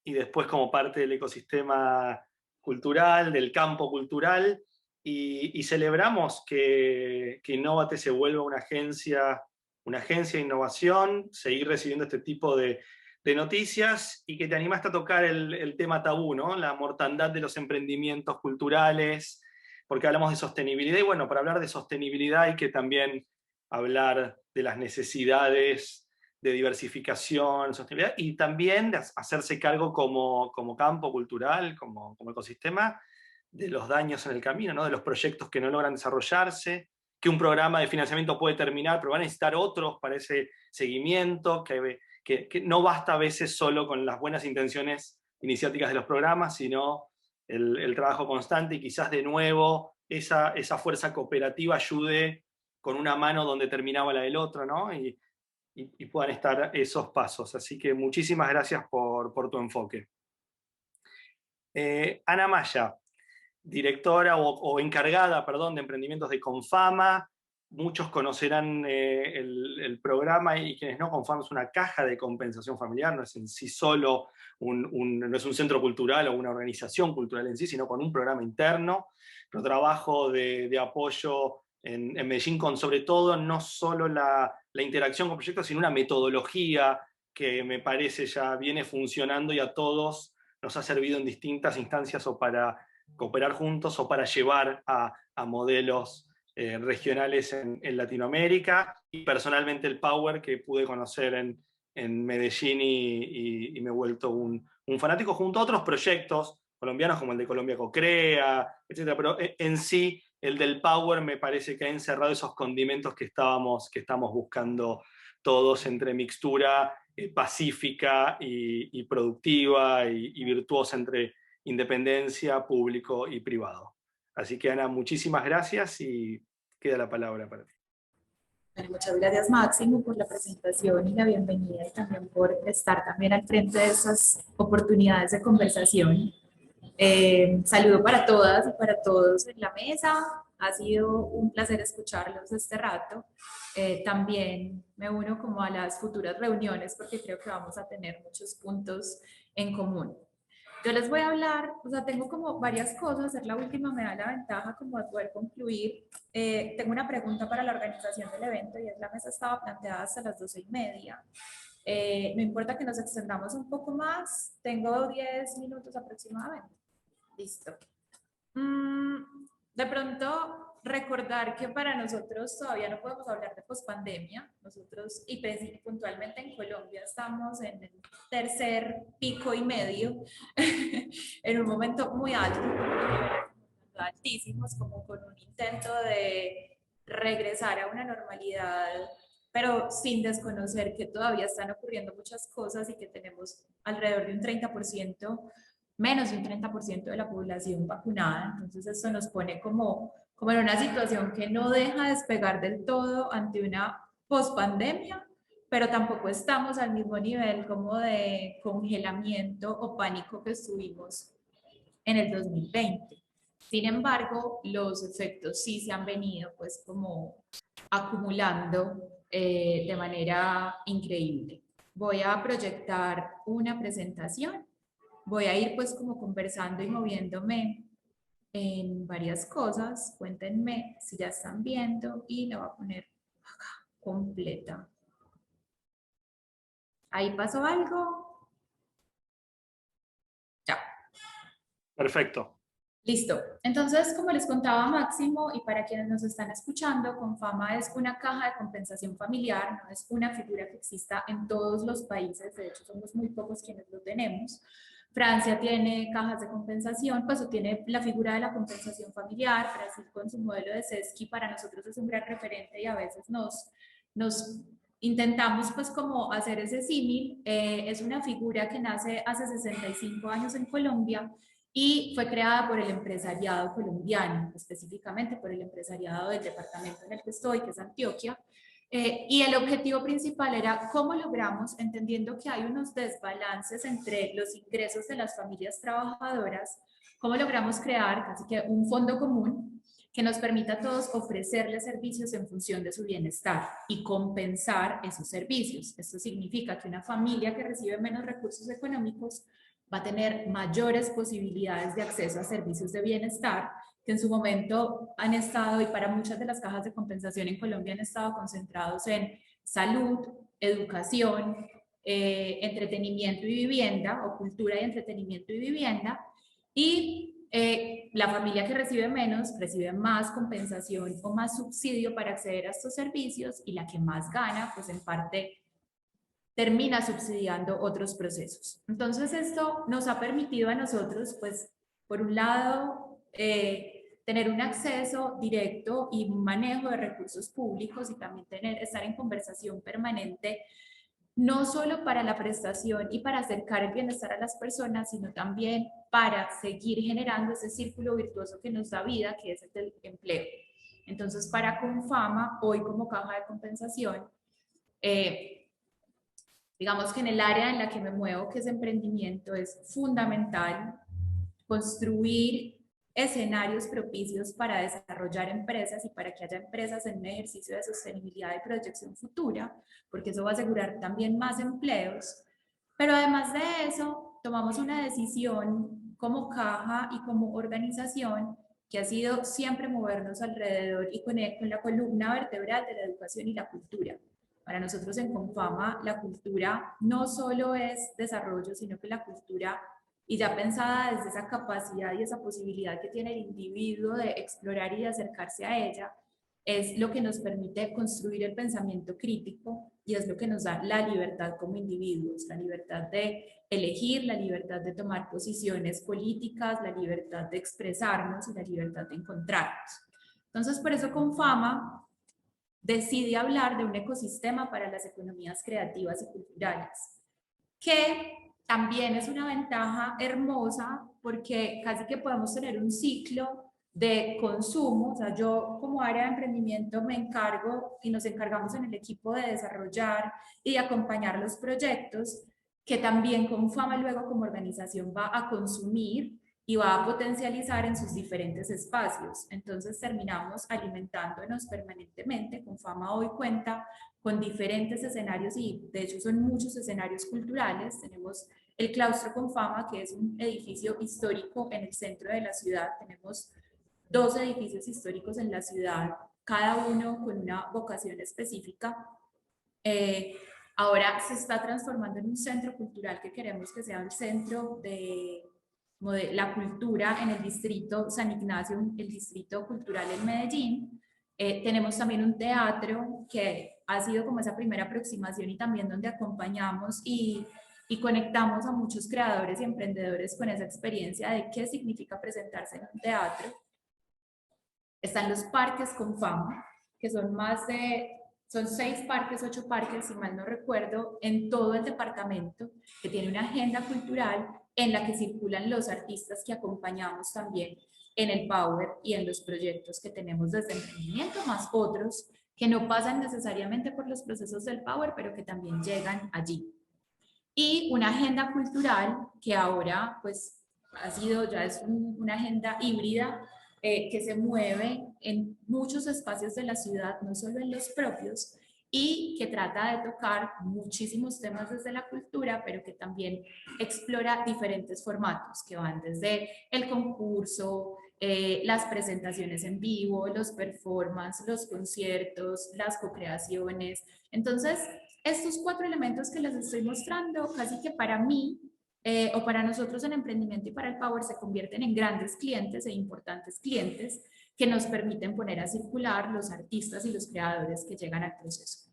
y después como parte del ecosistema cultural, del campo cultural, y celebramos que Innovate se vuelva una agencia de innovación, seguir recibiendo este tipo de noticias, y que te animaste a tocar el tema tabú, ¿no? La mortandad de los emprendimientos culturales, porque hablamos de sostenibilidad, y bueno, para hablar de sostenibilidad hay que también hablar de las necesidades de diversificación, sostenibilidad, y también de hacerse cargo como campo cultural, como ecosistema, de los daños en el camino, ¿no? De los proyectos que no logran desarrollarse, que un programa de financiamiento puede terminar, pero van a necesitar otros para ese seguimiento, que no basta a veces solo con las buenas intenciones iniciáticas de los programas, sino el trabajo constante, y quizás de nuevo esa fuerza cooperativa ayude con una mano donde terminaba la del otro, ¿no? Y puedan estar esos pasos. Así que muchísimas gracias por tu enfoque. Ana Maya, directora o encargada, perdón, de emprendimientos de Confama. muchos conocerán el programa, y quienes no, Confama es una caja de compensación familiar, no es en sí solo no es un centro cultural o una organización cultural en sí, sino con un programa interno. Pero trabajo de apoyo en Medellín con, sobre todo, no solo la interacción con proyectos, sino una metodología que me parece ya viene funcionando y a todos nos ha servido en distintas instancias, o para cooperar juntos o para llevar a modelos regionales en Latinoamérica. Y personalmente el Power que pude conocer en Medellín, y me he vuelto un fanático, junto a otros proyectos colombianos como el de Colombia Co-Crea, etc. Pero en sí, el del Power me parece que ha encerrado esos condimentos que estamos buscando todos, entre mixtura pacífica y productiva y virtuosa entre independencia, público y privado. Así que, Ana, muchísimas gracias y queda la palabra para ti. Bueno, muchas gracias, Máximo, por la presentación y la bienvenida, y también por estar también al frente de esas oportunidades de conversación. Saludo para todas y para todos en la mesa. Ha sido un placer escucharlos este rato. También me uno como a las futuras reuniones, porque creo que vamos a tener muchos puntos en común. Yo les voy a hablar, o sea, tengo como varias cosas, ser la última me da la ventaja como de poder concluir. Tengo una pregunta para la organización del evento, y es: la mesa estaba planteada hasta las 12:30. No importa que nos extendamos un poco más, tengo 10 minutos aproximadamente. Listo. De pronto, recordar que para nosotros todavía no podemos hablar de pospandemia. Nosotros, y puntualmente en Colombia, estamos en el tercer pico y medio, en un momento muy alto, altísimos, como con un intento de regresar a una normalidad, pero sin desconocer que todavía están ocurriendo muchas cosas y que tenemos alrededor de un 30%, menos de un 30% de la población vacunada. Entonces esto nos pone como en una situación que no deja despegar del todo ante una pospandemia, pero tampoco estamos al mismo nivel como de congelamiento o pánico que estuvimos en el 2020. Sin embargo, los efectos sí se han venido pues como acumulando de manera increíble. Voy a proyectar una presentación. Voy a ir pues como conversando y moviéndome en varias cosas. Cuéntenme si ya están viendo, y la voy a poner acá completa. ¿Ahí pasó algo? Ya. Perfecto. Listo. Entonces, como les contaba Máximo, y para quienes nos están escuchando, Confama es una caja de compensación familiar, no es una figura que exista en todos los países, de hecho somos muy pocos quienes lo tenemos. Francia tiene cajas de compensación, pues tiene la figura de la compensación familiar. Brasil con su modelo de SESCI para nosotros es un gran referente, y a veces nos intentamos pues como hacer ese símil. Es una figura que nace hace 65 años en Colombia y fue creada por el empresariado colombiano, específicamente por el empresariado del departamento en el que estoy, que es Antioquia. Y el objetivo principal era cómo logramos, entendiendo que hay unos desbalances entre los ingresos de las familias trabajadoras, cómo logramos crear casi que un fondo común que nos permita a todos ofrecerles servicios en función de su bienestar y compensar esos servicios. Esto significa que una familia que recibe menos recursos económicos va a tener mayores posibilidades de acceso a servicios de bienestar, que en su momento han estado, y para muchas de las cajas de compensación en Colombia han estado concentrados en salud, educación, entretenimiento y vivienda, o cultura y entretenimiento y vivienda, y la familia que recibe menos recibe más compensación o más subsidio para acceder a estos servicios, y la que más gana, pues en parte termina subsidiando otros procesos. Entonces esto nos ha permitido a nosotros, pues, por un lado, tener un acceso directo y un manejo de recursos públicos, y también estar en conversación permanente, no solo para la prestación y para acercar el bienestar a las personas, sino también para seguir generando ese círculo virtuoso que nos da vida, que es el del empleo. Entonces, para Confama, hoy como caja de compensación, digamos que en el área en la que me muevo, que es emprendimiento, es fundamental construir escenarios propicios para desarrollar empresas y para que haya empresas en un ejercicio de sostenibilidad y proyección futura, porque eso va a asegurar también más empleos. Pero además de eso, tomamos una decisión como caja y como organización que ha sido siempre movernos alrededor y con la columna vertebral de la educación y la cultura. Para nosotros en Confama, la cultura no solo es desarrollo, sino que la cultura, y ya pensada desde esa capacidad y esa posibilidad que tiene el individuo de explorar y de acercarse a ella, es lo que nos permite construir el pensamiento crítico y es lo que nos da la libertad como individuos, la libertad de elegir, la libertad de tomar posiciones políticas, la libertad de expresarnos y la libertad de encontrarnos. Entonces, por eso Confama decide hablar de un ecosistema para las economías creativas y culturales, que también es una ventaja hermosa porque casi que podemos tener un ciclo de consumo. O sea, yo como área de emprendimiento me encargo y nos encargamos en el equipo de desarrollar y de acompañar los proyectos que también Confama luego como organización va a consumir y va a potencializar en sus diferentes espacios. Entonces terminamos alimentándonos permanentemente. Confama hoy cuenta con diferentes escenarios y de hecho son muchos escenarios culturales. Tenemos el Claustro Confama, que es un edificio histórico en el centro de la ciudad. Tenemos 2 edificios históricos en la ciudad, cada uno con una vocación específica. Ahora se está transformando en un centro cultural que queremos que sea el centro de la cultura en el distrito San Ignacio, el distrito cultural en Medellín. Tenemos también un teatro que ha sido como esa primera aproximación y también donde acompañamos y conectamos a muchos creadores y emprendedores con esa experiencia de qué significa presentarse en un teatro. Están los parques Confama, que son son 6 parques, 8 parques, si mal no recuerdo, en todo el departamento, que tiene una agenda cultural en la que circulan los artistas que acompañamos también en el Power y en los proyectos que tenemos desde emprendimiento, más otros que no pasan necesariamente por los procesos del Power, pero que también llegan allí. Y una agenda cultural que ahora pues ya es una agenda híbrida que se mueve en muchos espacios de la ciudad, no solo en los propios, y que trata de tocar muchísimos temas desde la cultura, pero que también explora diferentes formatos que van desde el concurso, las presentaciones en vivo, los performances, los conciertos, las co-creaciones. Entonces, estos 4 elementos que les estoy mostrando, casi que para mí, o para nosotros en emprendimiento y para el Power, se convierten en grandes clientes e importantes clientes que nos permiten poner a circular los artistas y los creadores que llegan al proceso.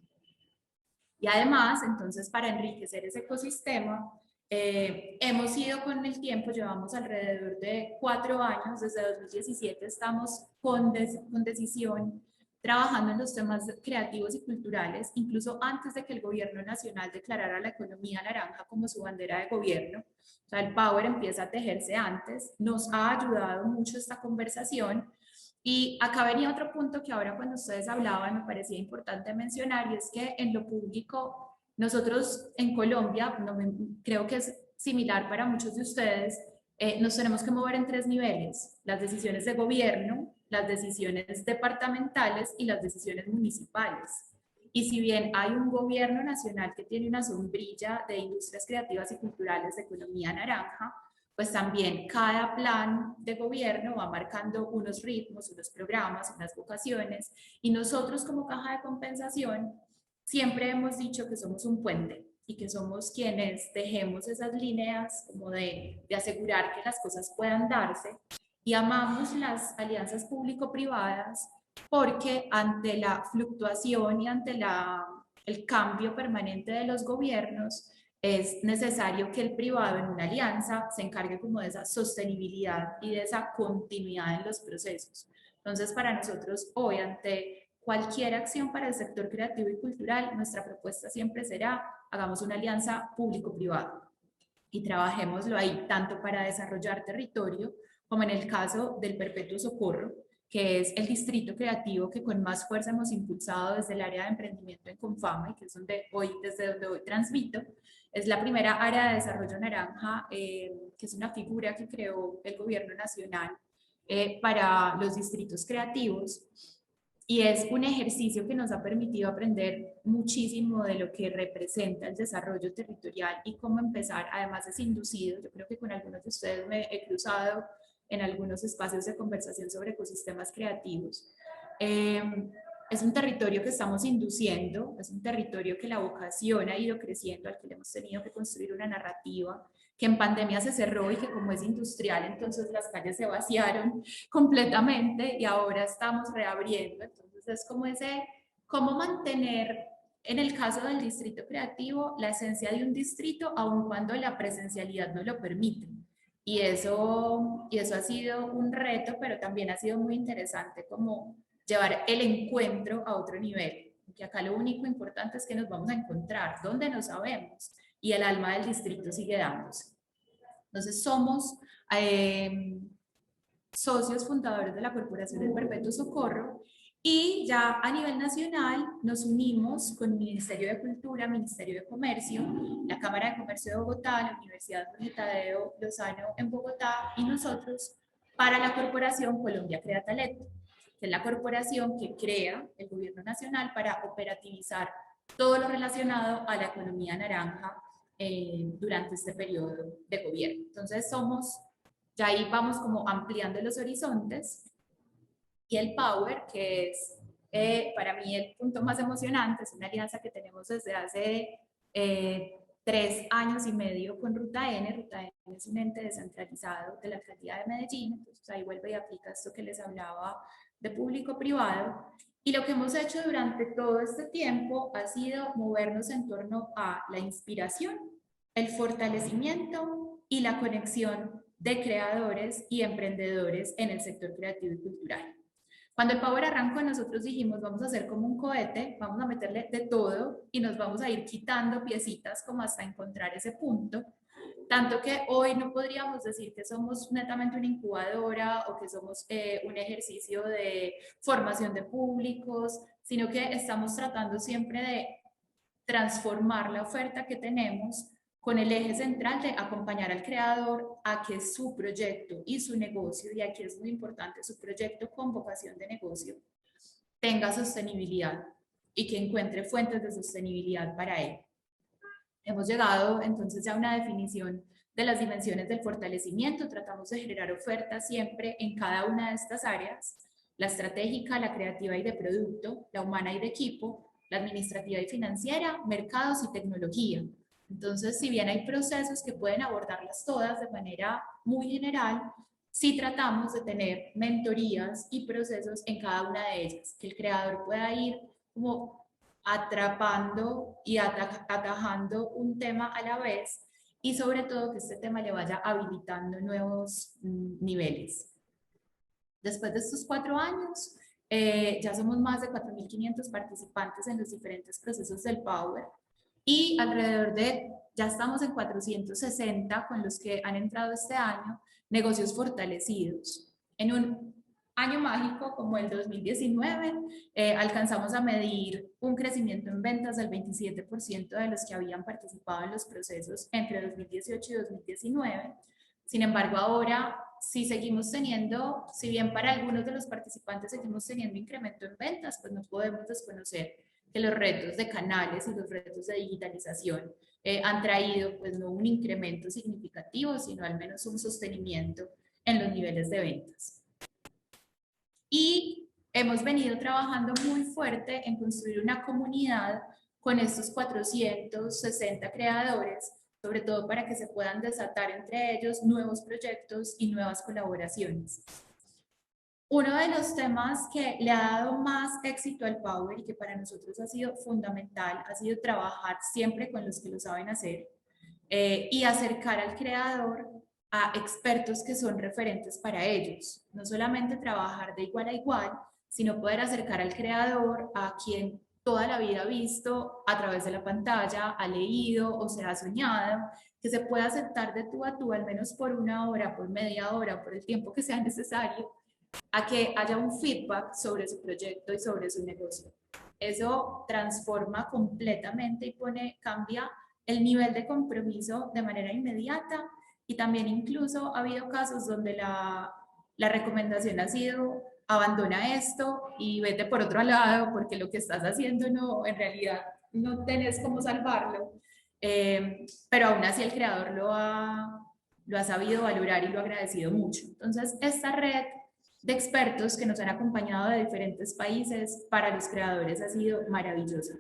Y además, entonces, para enriquecer ese ecosistema, hemos ido con el tiempo, llevamos alrededor de 4 años, desde 2017 estamos con decisión trabajando en los temas creativos y culturales, incluso antes de que el gobierno nacional declarara la economía naranja como su bandera de gobierno. O sea, el Power empieza a tejerse antes, nos ha ayudado mucho esta conversación. Y acá venía otro punto que ahora cuando ustedes hablaban me parecía importante mencionar, y es que en lo público, nosotros en Colombia, creo que es similar para muchos de ustedes, nos tenemos que mover en 3 niveles: las decisiones de gobierno, las decisiones departamentales y las decisiones municipales. Y si bien hay un gobierno nacional que tiene una sombrilla de industrias creativas y culturales de economía naranja, pues también cada plan de gobierno va marcando unos ritmos, unos programas, unas vocaciones, y nosotros como caja de compensación siempre hemos dicho que somos un puente y que somos quienes tejemos esas líneas como de asegurar que las cosas puedan darse. Y amamos las alianzas público-privadas porque ante la fluctuación y ante el cambio permanente de los gobiernos, es necesario que el privado en una alianza se encargue como de esa sostenibilidad y de esa continuidad en los procesos. Entonces, para nosotros hoy, ante cualquier acción para el sector creativo y cultural, nuestra propuesta siempre será: hagamos una alianza público-privada y trabajémoslo ahí, tanto para desarrollar territorio, como en el caso del Perpetuo Socorro, que es el distrito creativo que con más fuerza hemos impulsado desde el área de emprendimiento en Confama, y que es desde donde hoy transmito. Es la primera área de desarrollo naranja, que es una figura que creó el gobierno nacional para los distritos creativos. Y es un ejercicio que nos ha permitido aprender muchísimo de lo que representa el desarrollo territorial y cómo empezar, además es inducido, yo creo que con algunos de ustedes me he cruzado en algunos espacios de conversación sobre ecosistemas creativos. Es un territorio que estamos induciendo, es un territorio que la vocación ha ido creciendo, al que le hemos tenido que construir una narrativa, que en pandemia se cerró y que como es industrial, entonces las calles se vaciaron completamente y ahora estamos reabriendo. Entonces es como cómo mantener, en el caso del distrito creativo, la esencia de un distrito, aun cuando la presencialidad no lo permite. Y eso ha sido un reto, pero también ha sido muy interesante como llevar el encuentro a otro nivel. Que acá lo único importante es que nos vamos a encontrar, donde no sabemos, y el alma del distrito sigue dándose. Entonces somos socios fundadores de la Corporación del Perpetuo Socorro y ya a nivel nacional nos unimos con el Ministerio de Cultura, Ministerio de Comercio, la Cámara de Comercio de Bogotá, la Universidad Jorge Tadeo Lozano en Bogotá y nosotros para la Corporación Colombia Crea Talento, que es la corporación que crea el gobierno nacional para operativizar todo lo relacionado a la economía naranja durante este periodo de gobierno. Entonces ya ahí vamos como ampliando los horizontes y el Power, que es para mí el punto más emocionante, es una alianza que tenemos desde hace 3 años y medio con Ruta N. Ruta N es un ente descentralizado de la alcaldía de Medellín, entonces ahí vuelve y aplica esto que les hablaba de público-privado. Y lo que hemos hecho durante todo este tiempo ha sido movernos en torno a la inspiración, el fortalecimiento y la conexión de creadores y emprendedores en el sector creativo y cultural. Cuando el Power arrancó, nosotros dijimos, vamos a hacer como un cohete, vamos a meterle de todo y nos vamos a ir quitando piecitas como hasta encontrar ese punto. Tanto que hoy no podríamos decir que somos netamente una incubadora o que somos un ejercicio de formación de públicos, sino que estamos tratando siempre de transformar la oferta que tenemos con el eje central de acompañar al creador a que su proyecto y su negocio, y aquí es muy importante, su proyecto con vocación de negocio, tenga sostenibilidad y que encuentre fuentes de sostenibilidad para él. Hemos llegado entonces ya a una definición de las dimensiones del fortalecimiento, tratamos de generar ofertas siempre en cada una de estas áreas, la estratégica, la creativa y de producto, la humana y de equipo, la administrativa y financiera, mercados y tecnología. Entonces, si bien hay procesos que pueden abordarlas todas de manera muy general, sí tratamos de tener mentorías y procesos en cada una de ellas, que el creador pueda ir como atrapando y atajando un tema a la vez y sobre todo que este tema le vaya habilitando nuevos niveles. Después de estos 4 años, ya somos más de 4.500 participantes en los diferentes procesos del Power y alrededor ya estamos en 460 con los que han entrado este año, negocios fortalecidos. En un año mágico como el 2019, alcanzamos a medir un crecimiento en ventas del 27% de los que habían participado en los procesos entre 2018 y 2019. Sin embargo, ahora sí seguimos teniendo, si bien para algunos de los participantes seguimos teniendo incremento en ventas, pues no podemos desconocer que los retos de canales y los retos de digitalización han traído pues no un incremento significativo, sino al menos un sostenimiento en los niveles de ventas. Y hemos venido trabajando muy fuerte en construir una comunidad con estos 460 creadores, sobre todo para que se puedan desatar entre ellos nuevos proyectos y nuevas colaboraciones. Uno de los temas que le ha dado más éxito al Power y que para nosotros ha sido fundamental ha sido trabajar siempre con los que lo saben hacer y acercar al creador a expertos que son referentes para ellos. No solamente trabajar de igual a igual, sino poder acercar al creador a quien toda la vida ha visto a través de la pantalla, ha leído o se ha soñado, que se pueda sentar de tú a tú, al menos por 1 hora, por media hora, por el tiempo que sea necesario, a que haya un feedback sobre su proyecto y sobre su negocio. Eso transforma completamente y cambia el nivel de compromiso de manera inmediata y también incluso ha habido casos donde la recomendación ha sido abandona esto y vete por otro lado porque lo que estás haciendo no, en realidad no tenés cómo salvarlo. Pero aún así el creador lo ha sabido valorar y lo ha agradecido mucho. Entonces, esta red de expertos que nos han acompañado de diferentes países para los creadores ha sido maravillosa.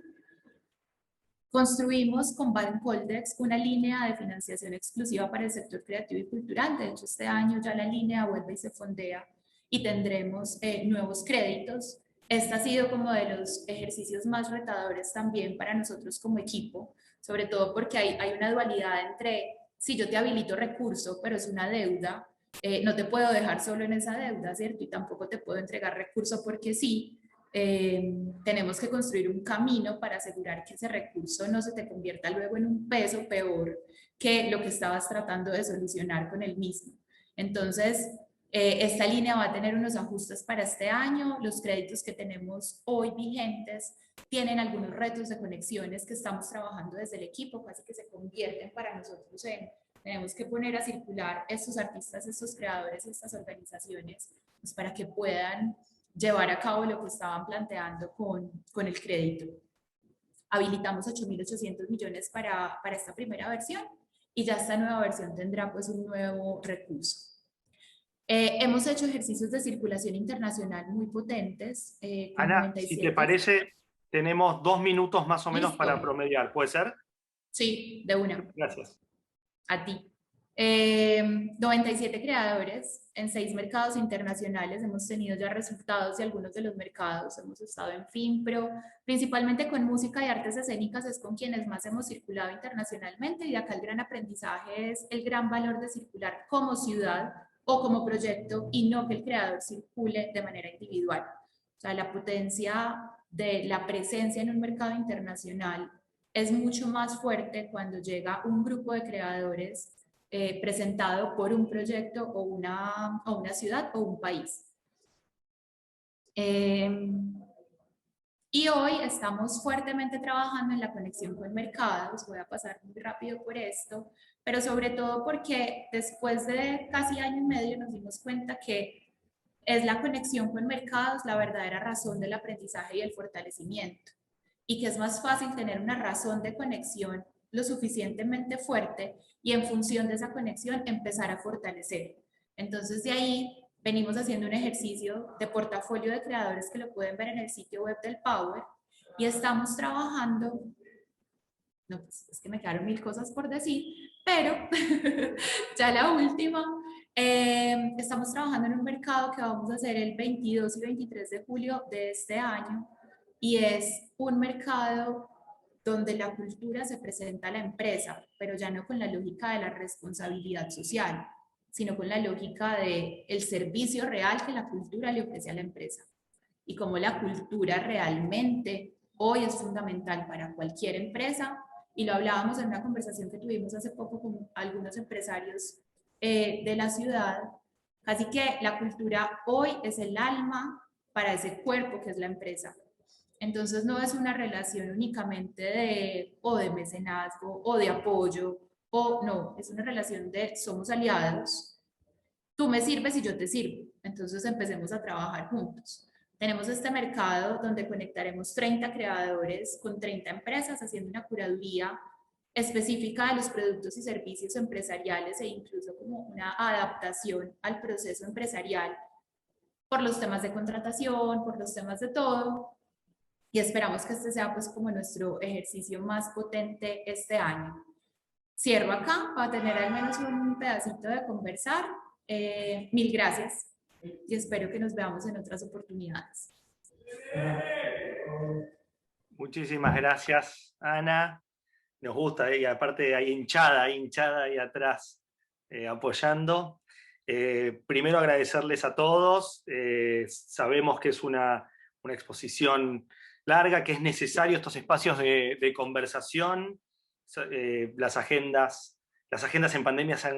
Construimos con Bank Coldex una línea de financiación exclusiva para el sector creativo y cultural. De hecho, este año ya la línea vuelve y se fondea y tendremos nuevos créditos. Este ha sido como de los ejercicios más retadores también para nosotros como equipo, sobre todo porque hay una dualidad entre, si yo te habilito recurso, pero es una deuda, no te puedo dejar solo en esa deuda, ¿cierto? Y tampoco te puedo entregar recurso porque sí. Tenemos que construir un camino para asegurar que ese recurso no se te convierta luego en un peso peor que lo que estabas tratando de solucionar con el mismo. Entonces, esta línea va a tener unos ajustes para este año. Los créditos que tenemos hoy vigentes tienen algunos retos de conexiones que estamos trabajando desde el equipo, casi que se convierten para nosotros en tenemos que poner a circular estos artistas, estos creadores, estas organizaciones, pues para que puedan llevar a cabo lo que estaban planteando con el crédito. Habilitamos 8.800 millones para esta primera versión y ya esta nueva versión tendrá pues un nuevo recurso. Hemos hecho ejercicios de circulación internacional muy potentes. Ana, 97. si te parece, tenemos 2 minutos más o menos Listo. para promediar, ¿puede ser? Sí, de una. Gracias. A ti. 97 creadores en 6 mercados internacionales. Hemos tenido ya resultados de algunos de los mercados. Hemos estado en FINPRO, principalmente con música y artes escénicas, es con quienes más hemos circulado internacionalmente, y acá el gran aprendizaje es el gran valor de circular como ciudad o como proyecto y no que el creador circule de manera individual. O sea, la potencia de la presencia en un mercado internacional es mucho más fuerte cuando llega un grupo de creadores presentado por un proyecto o una ciudad o un país. Y hoy estamos fuertemente trabajando en la conexión con mercados. Voy a pasar muy rápido por esto, pero sobre todo porque después de casi año y medio nos dimos cuenta que es la conexión con mercados la verdadera razón del aprendizaje y el fortalecimiento, y que es más fácil tener una razón de conexión lo suficientemente fuerte y en función de esa conexión empezar a fortalecer. Entonces de ahí venimos haciendo un ejercicio de portafolio de creadores que lo pueden ver en el sitio web del Power, y estamos trabajando, no, pues es que me quedaron 1000 cosas por decir, pero ya la última, estamos trabajando en un mercado que vamos a hacer el 22 y 23 de julio de este año, y es un mercado donde la cultura se presenta a la empresa, pero ya no con la lógica de la responsabilidad social, sino con la lógica del servicio real que la cultura le ofrece a la empresa. Y como la cultura realmente hoy es fundamental para cualquier empresa, y lo hablábamos en una conversación que tuvimos hace poco con algunos empresarios de la ciudad, así que la cultura hoy es el alma para ese cuerpo que es la empresa. Entonces no es una relación únicamente de mecenazgo o de apoyo, no, es una relación de somos aliados, tú me sirves y yo te sirvo, entonces empecemos a trabajar juntos. Tenemos este mercado donde conectaremos 30 creadores con 30 empresas haciendo una curaduría específica de los productos y servicios empresariales e incluso como una adaptación al proceso empresarial por los temas de contratación, por los temas de todo. Y esperamos que este sea pues como nuestro ejercicio más potente este año. Cierro acá para tener al menos un pedacito de conversar. 1000 gracias y espero que nos veamos en otras oportunidades. Muchísimas gracias, Ana. Nos gusta, y aparte hay hinchada ahí atrás apoyando. Primero agradecerles a todos. Sabemos que es una exposición larga, que es necesario estos espacios de conversación. Las agendas en pandemia se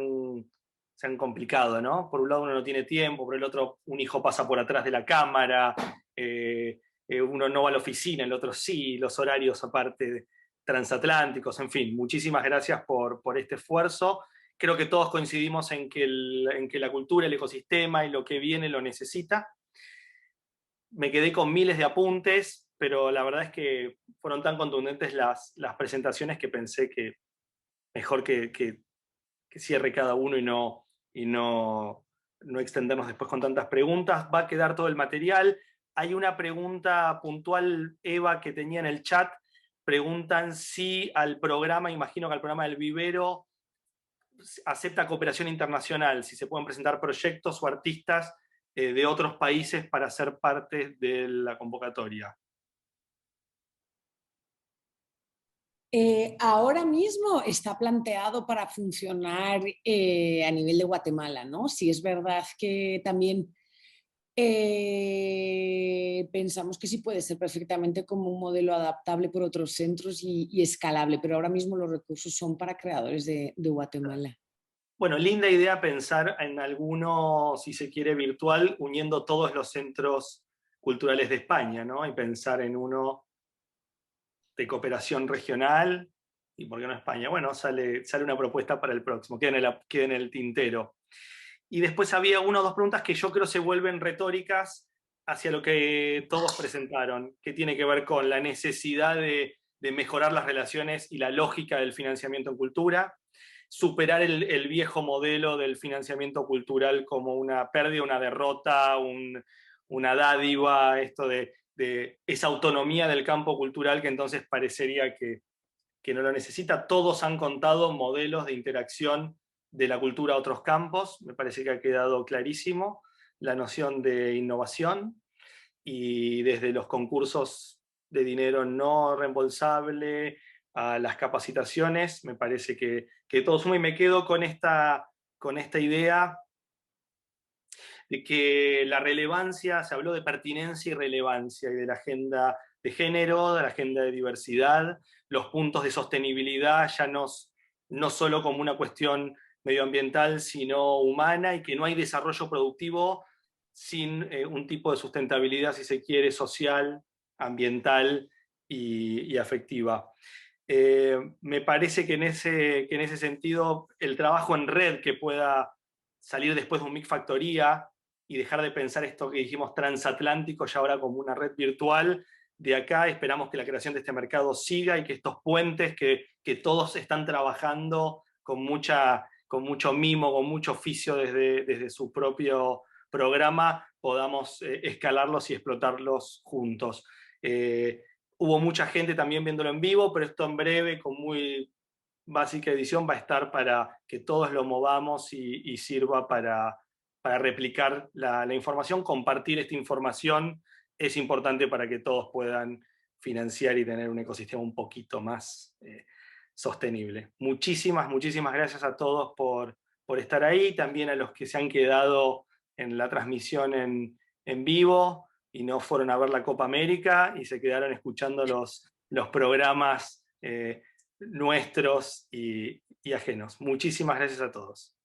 han complicado, ¿no? Por un lado uno no tiene tiempo, por el otro un hijo pasa por atrás de la cámara, uno no va a la oficina, el otro sí, los horarios aparte transatlánticos, en fin, muchísimas gracias por este esfuerzo, Creo que todos coincidimos en que la cultura, el ecosistema y lo que viene lo necesita. Me quedé con miles de apuntes, pero la verdad es que fueron tan contundentes las presentaciones que pensé que mejor que cierre cada uno y no extendernos después con tantas preguntas. Va a quedar todo el material. Hay una pregunta puntual, Eva, que tenía en el chat. Preguntan si al programa, imagino que al programa del vivero, acepta cooperación internacional, si se pueden presentar proyectos o artistas de otros países para ser parte de la convocatoria. Ahora mismo está planteado para funcionar a nivel de Guatemala, ¿no? Sí es verdad que también pensamos que sí puede ser perfectamente como un modelo adaptable por otros centros y escalable, pero ahora mismo los recursos son para creadores de Guatemala. Bueno, linda idea pensar en alguno, si se quiere, virtual, uniendo todos los centros culturales de España, ¿no? Y pensar en uno de cooperación regional, y por qué no España. Bueno, sale una propuesta para el próximo, queda en el tintero. Y después había una o dos preguntas que yo creo se vuelven retóricas hacia lo que todos presentaron, que tiene que ver con la necesidad de mejorar las relaciones y la lógica del financiamiento en cultura, superar el viejo modelo del financiamiento cultural como una pérdida, una derrota, una dádiva, esto de esa autonomía del campo cultural que entonces parecería que no lo necesita. Todos han contado modelos de interacción de la cultura a otros campos, me parece que ha quedado clarísimo la noción de innovación, y desde los concursos de dinero no reembolsable a las capacitaciones, me parece que todo suma, y me quedo con esta idea de que la relevancia, se habló de pertinencia y relevancia, y de la agenda de género, de la agenda de diversidad, los puntos de sostenibilidad ya no solo como una cuestión medioambiental, sino humana, y que no hay desarrollo productivo sin un tipo de sustentabilidad, si se quiere, social, ambiental y afectiva. Me parece que en ese sentido el trabajo en red que pueda salir después de un MIC Factoría y dejar de pensar esto que dijimos transatlántico ya ahora como una red virtual, de acá esperamos que la creación de este mercado siga y que estos puentes que todos están trabajando con mucho mimo, con mucho oficio desde su propio programa, podamos escalarlos y explotarlos juntos. Hubo mucha gente también viéndolo en vivo, pero esto en breve, con muy básica edición, va a estar para que todos lo movamos y sirva para replicar la información. Compartir esta información es importante para que todos puedan financiar y tener un ecosistema un poquito más sostenible. Muchísimas gracias a todos por estar ahí, también a los que se han quedado en la transmisión en vivo y no fueron a ver la Copa América y se quedaron escuchando los programas nuestros y ajenos. Muchísimas gracias a todos.